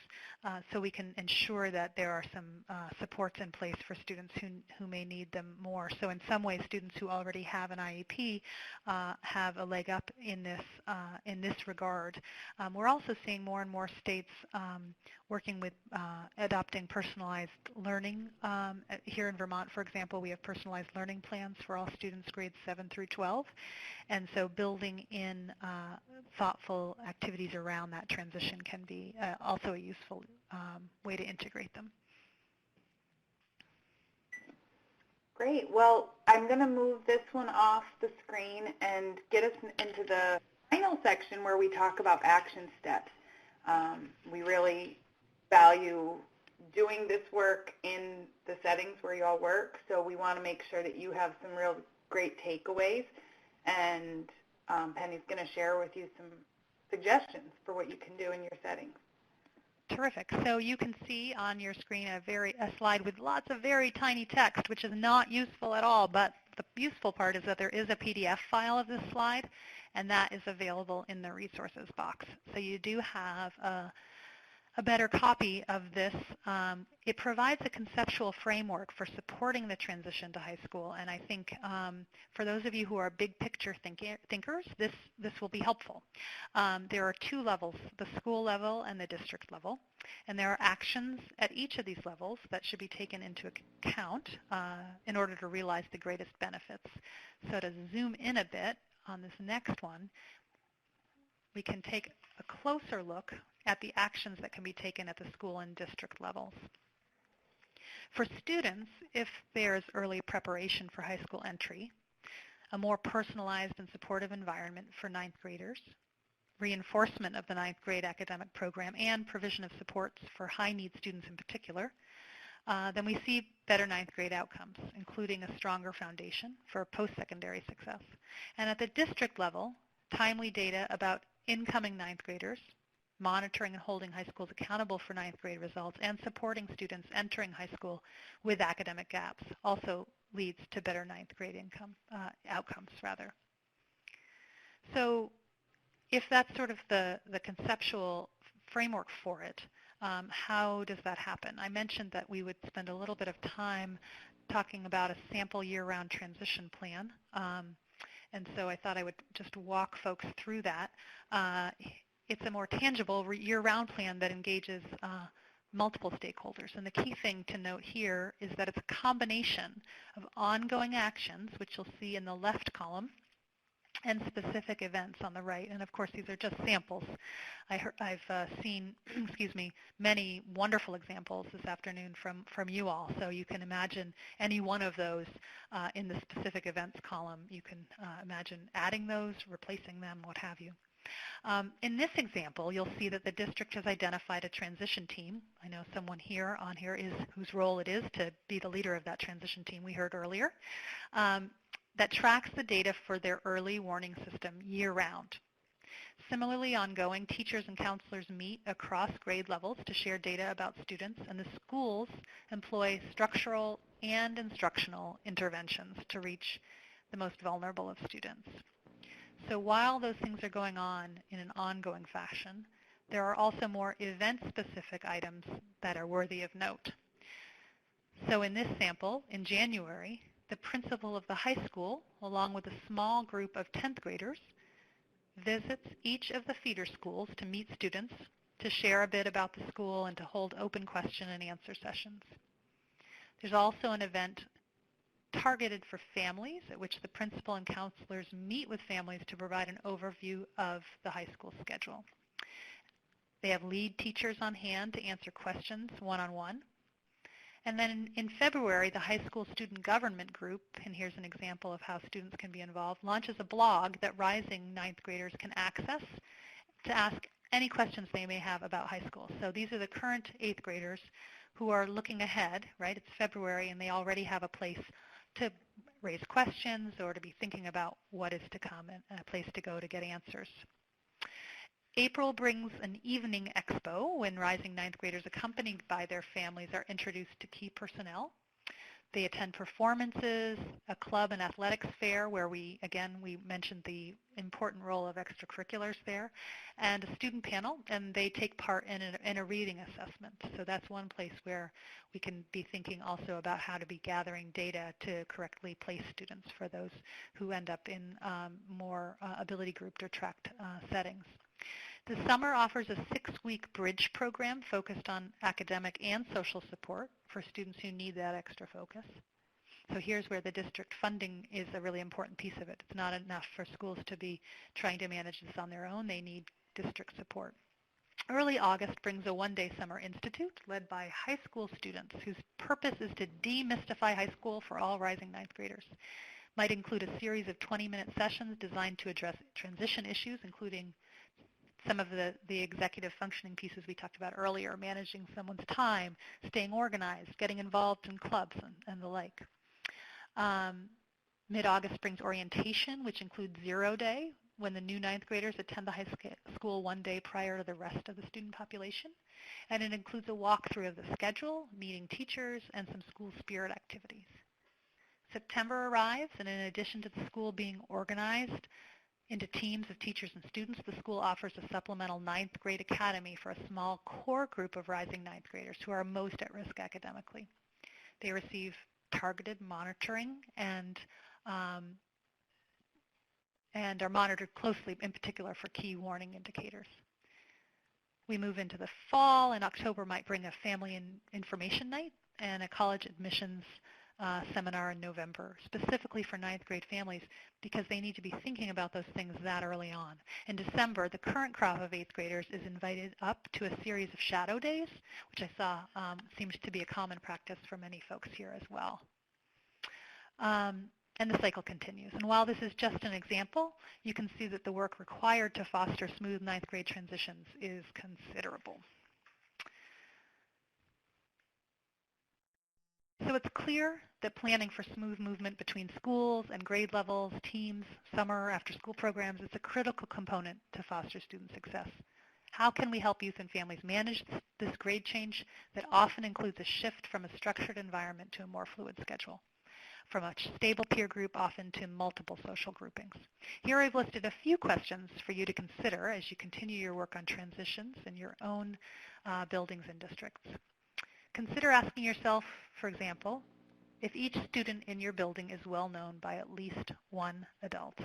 so we can ensure that there are some supports in place for students who may need them more. So in some ways, students who already have an IEP have a leg up in this regard. We're also seeing more and more states working with adopting personalized learning. Here in Vermont, for example, we have personalized learning plans for all students grades 7 through 12. And so building in thoughtful activities around that transition can be also a useful way to integrate them. Great. Well, I'm going to move this one off the screen and get us into the final section where we talk about action steps. We really value doing this work in the settings where you all work, so we want to make sure that you have some real great takeaways, and Penny's going to share with you some suggestions for what you can do in your settings. Terrific. So you can see on your screen a slide with lots of very tiny text, which is not useful at all, but the useful part is that there is a PDF file of this slide, and that is available in the resources box. So you do have a better copy of this. It provides a conceptual framework for supporting the transition to high school, and I think for those of you who are big picture thinkers, this will be helpful. There are two levels, the school level and the district level, and there are actions at each of these levels that should be taken into account in order to realize the greatest benefits. So to zoom in a bit on this next one, we can take a closer look at the actions that can be taken at the school and district levels. For students, if there's early preparation for high school entry, a more personalized and supportive environment for ninth graders, reinforcement of the ninth grade academic program, and provision of supports for high-need students in particular, then we see better ninth grade outcomes, including a stronger foundation for post-secondary success. And at the district level, timely data about incoming ninth graders, monitoring and holding high schools accountable for ninth grade results, and supporting students entering high school with academic gaps also leads to better ninth grade outcomes. So if that's sort of the conceptual framework for it, how does that happen? I mentioned that we would spend a little bit of time talking about a sample year-round transition plan, and so I thought I would just walk folks through that. It's a more tangible year-round plan that engages multiple stakeholders. And the key thing to note here is that it's a combination of ongoing actions, which you'll see in the left column, and specific events on the right. And of course, these are just samples. I've seen, many wonderful examples this afternoon from you all. So you can imagine any one of those in the specific events column. You can imagine adding those, replacing them, what have you. In this example, you'll see that the district has identified a transition team. I know someone here is whose role it is to be the leader of that transition team we heard earlier, that tracks the data for their early warning system year-round. Similarly, ongoing, teachers and counselors meet across grade levels to share data about students, and the schools employ structural and instructional interventions to reach the most vulnerable of students. So while those things are going on in an ongoing fashion, there are also more event-specific items that are worthy of note. So in this sample, in January, the principal of the high school, along with a small group of 10th graders, visits each of the feeder schools to meet students, to share a bit about the school, and to hold open question and answer sessions. There's also an event targeted for families at which the principal and counselors meet with families to provide an overview of the high school schedule. They have lead teachers on hand to answer questions one-on-one. And then in February, the high school student government group, and here's an example of how students can be involved, launches a blog that rising ninth graders can access to ask any questions they may have about high school. So these are the current eighth graders who are looking ahead, right? It's February, and they already have a place to raise questions or to be thinking about what is to come and a place to go to get answers. April brings an evening expo when rising ninth graders accompanied by their families are introduced to key personnel. They attend performances, a club and athletics fair where we mentioned the important role of extracurriculars there, and a student panel, and they take part in a reading assessment. So that's one place where we can be thinking also about how to be gathering data to correctly place students for those who end up in more ability grouped or tracked settings. The summer offers a 6-week bridge program focused on academic and social support for students who need that extra focus. So here's where the district funding is a really important piece of it. It's not enough for schools to be trying to manage this on their own. They need district support. Early August brings a one-day summer institute led by high school students whose purpose is to demystify high school for all rising ninth graders. might include a series of 20-minute sessions designed to address transition issues, including some of the executive functioning pieces we talked about earlier, managing someone's time, staying organized, getting involved in clubs, and the like. Mid-August brings orientation, which includes 0 day, when the new ninth graders attend the high school 1 day prior to the rest of the student population. And it includes a walkthrough of the schedule, meeting teachers, and some school spirit activities. September arrives, and in addition to the school being organized into teams of teachers and students, the school offers a supplemental ninth grade academy for a small core group of rising ninth graders who are most at risk academically. They receive targeted monitoring and are monitored closely, in particular for key warning indicators. We move into the fall, and October might bring a family information night and a college admissions seminar in November, specifically for ninth grade families, because they need to be thinking about those things that early on. In December, the current crop of eighth graders is invited up to a series of shadow days, which I saw seems to be a common practice for many folks here as well. And the cycle continues. And while this is just an example, you can see that the work required to foster smooth ninth grade transitions is considerable. So it's clear that planning for smooth movement between schools and grade levels, teams, summer, after-school programs is a critical component to foster student success. How can we help youth and families manage this grade change that often includes a shift from a structured environment to a more fluid schedule, from a stable peer group often to multiple social groupings? Here I've listed a few questions for you to consider as you continue your work on transitions in your own buildings and districts. Consider asking yourself, for example, if each student in your building is well known by at least one adult.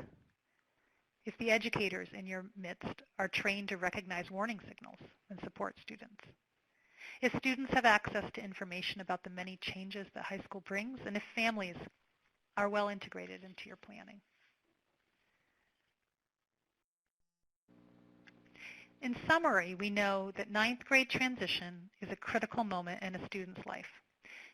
If the educators in your midst are trained to recognize warning signals and support students. If students have access to information about the many changes that high school brings, and if families are well integrated into your planning. In summary, we know that ninth grade transition is a critical moment in a student's life.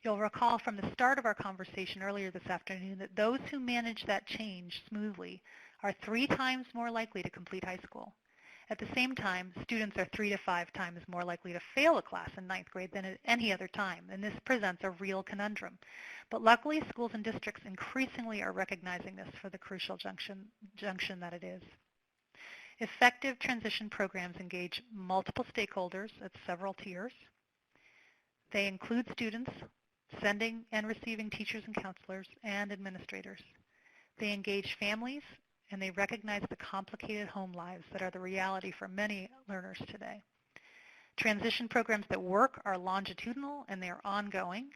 You'll recall from the start of our conversation earlier this afternoon that those who manage that change smoothly are 3 times more likely to complete high school. At the same time, students are 3 to 5 times more likely to fail a class in ninth grade than at any other time, and this presents a real conundrum. But luckily, schools and districts increasingly are recognizing this for the crucial junction that it is. Effective transition programs engage multiple stakeholders at several tiers. They include students, sending and receiving teachers and counselors, and administrators. They engage families, and they recognize the complicated home lives that are the reality for many learners today. Transition programs that work are longitudinal, and they are ongoing,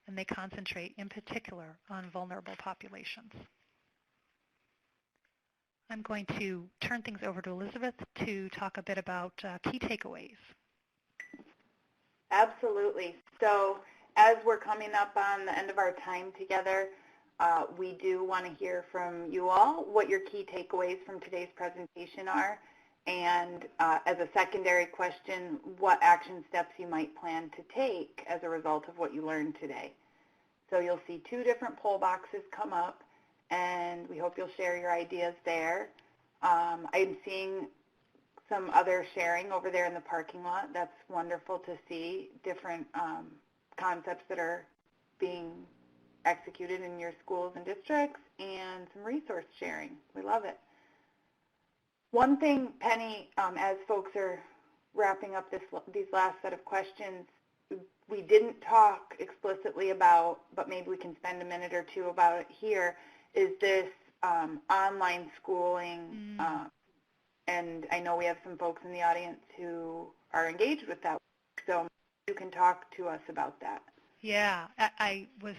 and they concentrate in particular on vulnerable populations. I'm going to turn things over to Elizabeth to talk a bit about key takeaways. Absolutely. So as we're coming up on the end of our time together, we do want to hear from you all what your key takeaways from today's presentation are, and as a secondary question, what action steps you might plan to take as a result of what you learned today. So you'll see 2 different poll boxes come up, and we hope you'll share your ideas there. I'm seeing some other sharing over there in the parking lot. That's wonderful to see different concepts that are being executed in your schools and districts, and some resource sharing. We love it. One thing, Penny, as folks are wrapping up these last set of questions, we didn't talk explicitly about, but maybe we can spend a minute or 2 about it here, is this online schooling, and I know we have some folks in the audience who are engaged with that, so you can talk to us about that. Yeah, I was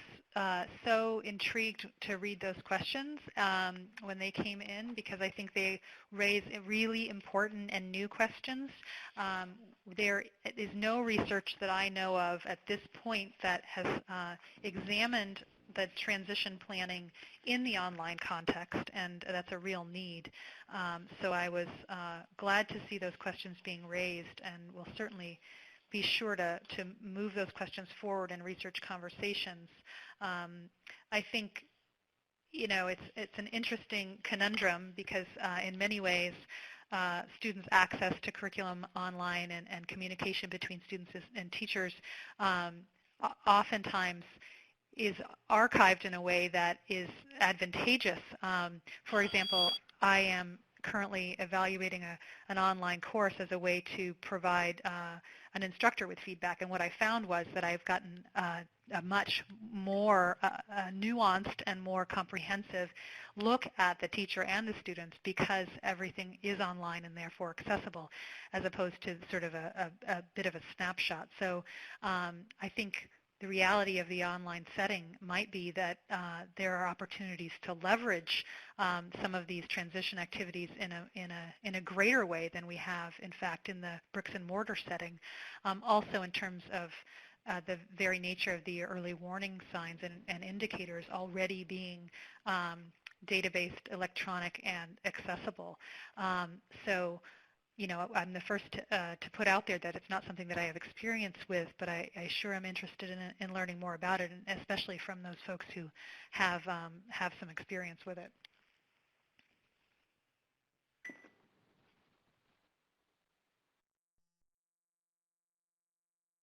so intrigued to read those questions when they came in, because I think they raise really important and new questions. There is no research that I know of at this point that has examined the transition planning in the online context, and that's a real need. So I was glad to see those questions being raised, and we'll certainly be sure to move those questions forward in research conversations. I think it's an interesting conundrum because in many ways, students' access to curriculum online and communication between students and teachers oftentimes is archived in a way that is advantageous. For example, I am currently evaluating an online course as a way to provide an instructor with feedback, and what I found was that I've gotten a much more nuanced and more comprehensive look at the teacher and the students because everything is online and therefore accessible, as opposed to sort of a bit of a snapshot. So I think the reality of the online setting might be that there are opportunities to leverage some of these transition activities in a greater way than we have, in fact, in the bricks and mortar setting. Also in terms of the very nature of the early warning signs and indicators already being data-based, electronic, and accessible. So, I'm the first to put out there that it's not something that I have experience with, but I sure am interested in learning more about it, and especially from those folks who have some experience with it.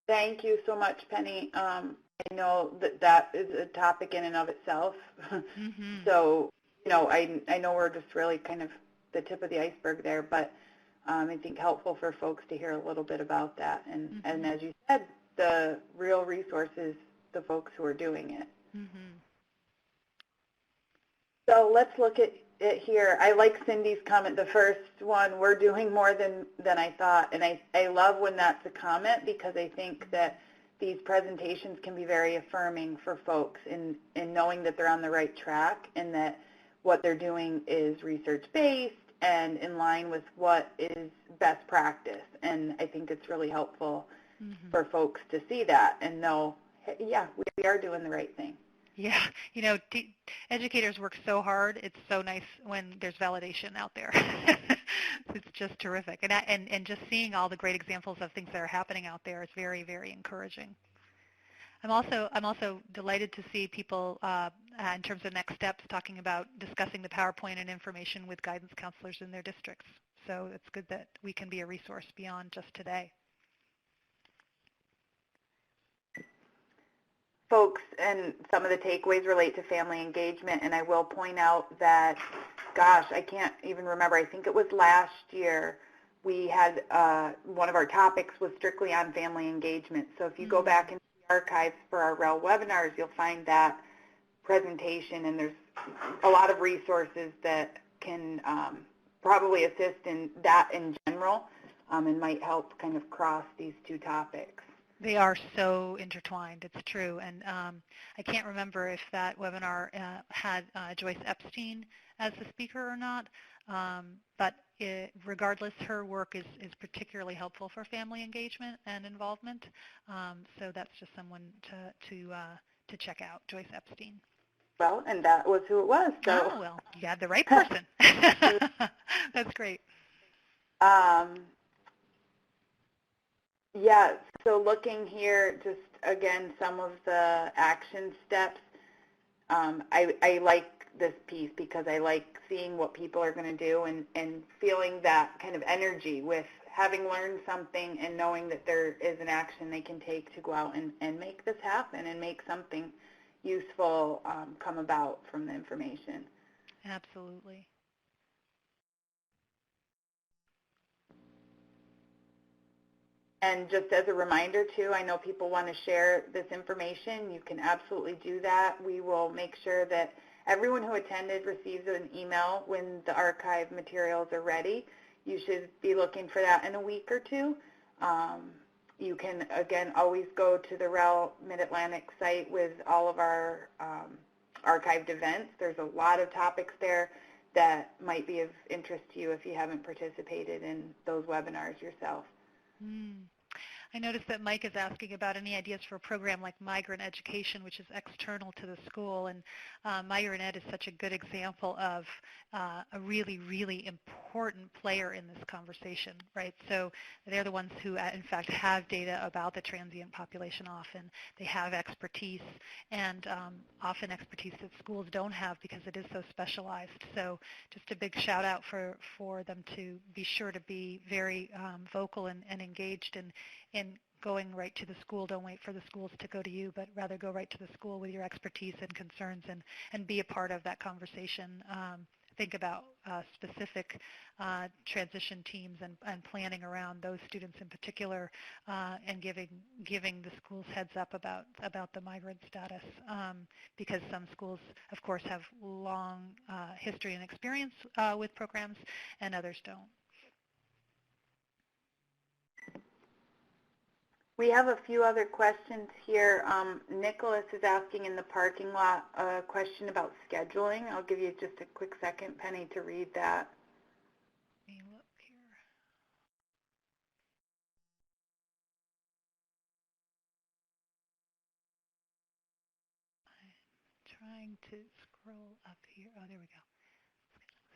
Thank you so much, Penny. I know that is a topic in and of itself. Mm-hmm. So, I know we're just really kind of the tip of the iceberg there, but I think helpful for folks to hear a little bit about that. And, mm-hmm. and as you said, the real resource is the folks who are doing it. Mm-hmm. So let's look at it here. I like Cindy's comment, the first one, we're doing more than I thought. And I love when that's a comment because I think that these presentations can be very affirming for folks in knowing that they're on the right track and that what they're doing is research-based and in line with what is best practice. And I think it's really helpful mm-hmm. for folks to see that and know, hey, yeah, we are doing the right thing. Yeah, educators work so hard. It's so nice when there's validation out there. It's just terrific. And just seeing all the great examples of things that are happening out there is very, very encouraging. I'm also delighted to see people in terms of next steps talking about discussing the PowerPoint and information with guidance counselors in their districts. So it's good that we can be a resource beyond just today. Folks, and some of the takeaways relate to family engagement, and I will point out that, gosh, I can't even remember, I think it was last year, we had one of our topics was strictly on family engagement. So if you go back into the archives for our REL webinars, you'll find that presentation, and there's a lot of resources that can probably assist in that in general and might help kind of cross these two topics. They are so intertwined, it's true. And I can't remember if that webinar had Joyce Epstein as the speaker or not, but regardless, her work is particularly helpful for family engagement and involvement. So that's just someone to check out, Joyce Epstein. Well, and that was who it was. So. Oh, well, you had the right person. That's great. Yeah, so looking here, just again, some of the action steps, I like this piece because I like seeing what people are going to do and feeling that kind of energy with having learned something and knowing that there is an action they can take to go out and make this happen and make something useful come about from the information. Absolutely. And just as a reminder, too, I know people want to share this information. You can absolutely do that. We will make sure that everyone who attended receives an email when the archive materials are ready. You should be looking for that in a week or two. You can, again, always go to the REL Mid-Atlantic site with all of our archived events. There's a lot of topics there that might be of interest to you if you haven't participated in those webinars yourself. I noticed that Mike is asking about any ideas for a program like Migrant Education, which is external to the school. And Migrant Ed is such a good example of a really, really important player in this conversation, right? So they're the ones who, in fact, have data about the transient population often. They have expertise, and often expertise that schools don't have because it is so specialized. So just a big shout out for them to be sure to be very vocal and engaged in going right to the school. Don't wait for the schools to go to you, but rather go right to the school with your expertise and concerns and be a part of that conversation. Think about specific transition teams and planning around those students in particular, and giving the schools heads up about the migrant status, because some schools, of course, have long history and experience with programs, and others don't. We have a few other questions here. Nicholas is asking in the parking lot a question about scheduling. I'll give you just a quick second, Penny, to read that. Let me look here. I'm trying to scroll up here. Oh, there we go. Scheduling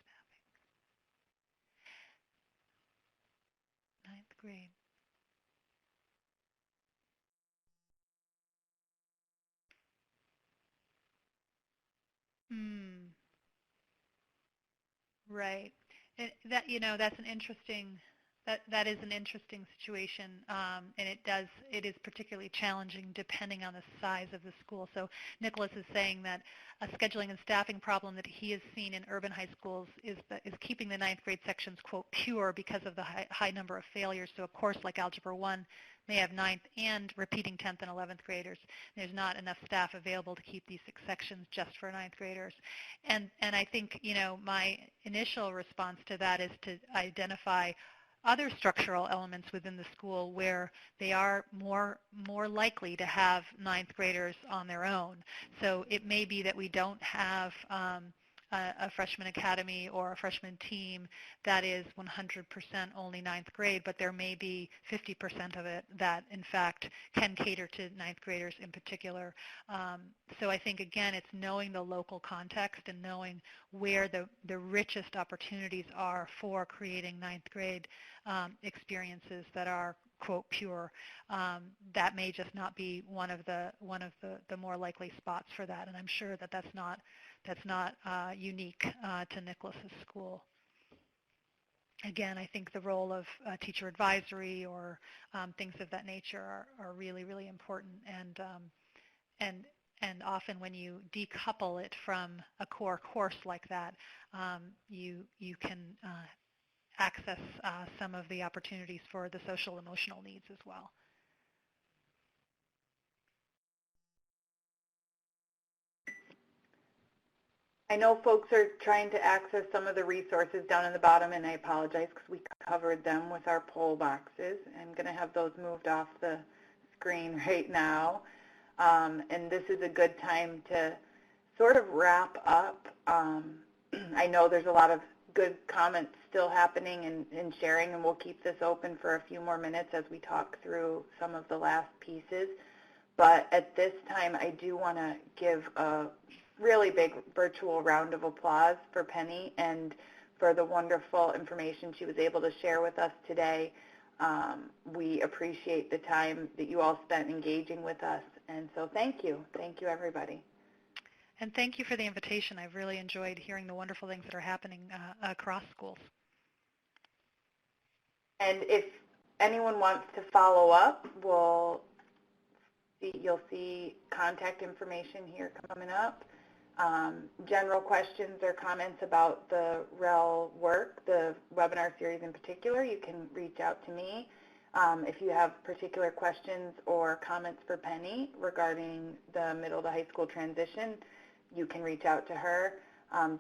staffing. 9th grade. Hmm. Right. That's an interesting. That is an interesting situation, and it is particularly challenging depending on the size of the school. So Nicholas is saying that a scheduling and staffing problem that he has seen in urban high schools is keeping the 9th grade sections, quote, pure because of the high number of failures. So a course like Algebra 1 may have 9th and repeating 10th and 11th graders. There's not enough staff available to keep these 6 sections just for 9th graders. And I think, my initial response to that is to identify other structural elements within the school where they are more likely to have 9th graders on their own. So it may be that we don't have a freshman academy or a freshman team that is 100% only 9th grade, but there may be 50% of it that, in fact, can cater to 9th graders in particular. So I think, again, it's knowing the local context and knowing where the richest opportunities are for creating 9th grade experiences that are, quote, pure. That may just not be one of the more likely spots for that, and I'm sure that that's not unique to Nicholas's school. Again, I think the role of teacher advisory or things of that nature are really, really important, and often when you decouple it from a core course like that, you can access some of the opportunities for the social emotional needs as well. I know folks are trying to access some of the resources down in the bottom, and I apologize because we covered them with our poll boxes. I'm going to have those moved off the screen right now. And this is a good time to sort of wrap up. I know there's a lot of good comments still happening and sharing, and we'll keep this open for a few more minutes as we talk through some of the last pieces. But at this time, I do want to give a really big virtual round of applause for Penny and for the wonderful information she was able to share with us today. We appreciate the time that you all spent engaging with us, and so thank you. Thank you, everybody. And thank you for the invitation. I've really enjoyed hearing the wonderful things that are happening across schools. And if anyone wants to follow up, you'll see contact information here coming up. General questions or comments about the REL work, the webinar series in particular, you can reach out to me. If you have particular questions or comments for Penny regarding the middle to high school transition, you can reach out to her.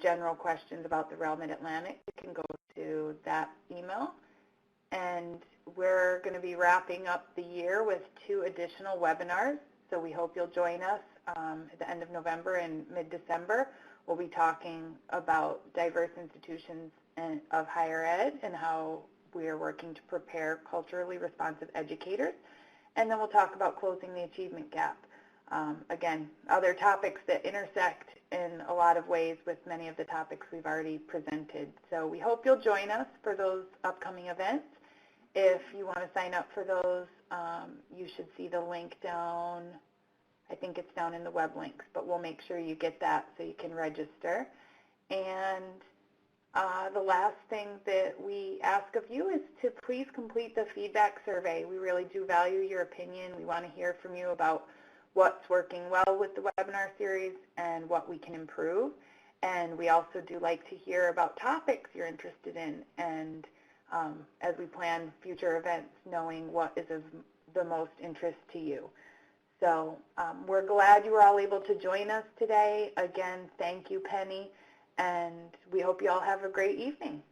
General questions about the REL Mid-Atlantic, you can go to that email. And we're going to be wrapping up the year with 2 additional webinars, so we hope you'll join us at the end of November and mid-December. We'll be talking about diverse institutions of higher ed and how we are working to prepare culturally responsive educators. and then we'll talk about closing the achievement gap. Again, other topics that intersect in a lot of ways with many of the topics we've already presented. So we hope you'll join us for those upcoming events. If you want to sign up for those, you should see the link down. I think it's down in the web links, but we'll make sure you get that so you can register. And the last thing that we ask of you is to please complete the feedback survey. We really do value your opinion. We want to hear from you about what's working well with the webinar series and what we can improve. And we also do like to hear about topics you're interested in, and as we plan future events, knowing what is of the most interest to you. So we're glad you were all able to join us today. Again, thank you, Penny, and we hope you all have a great evening.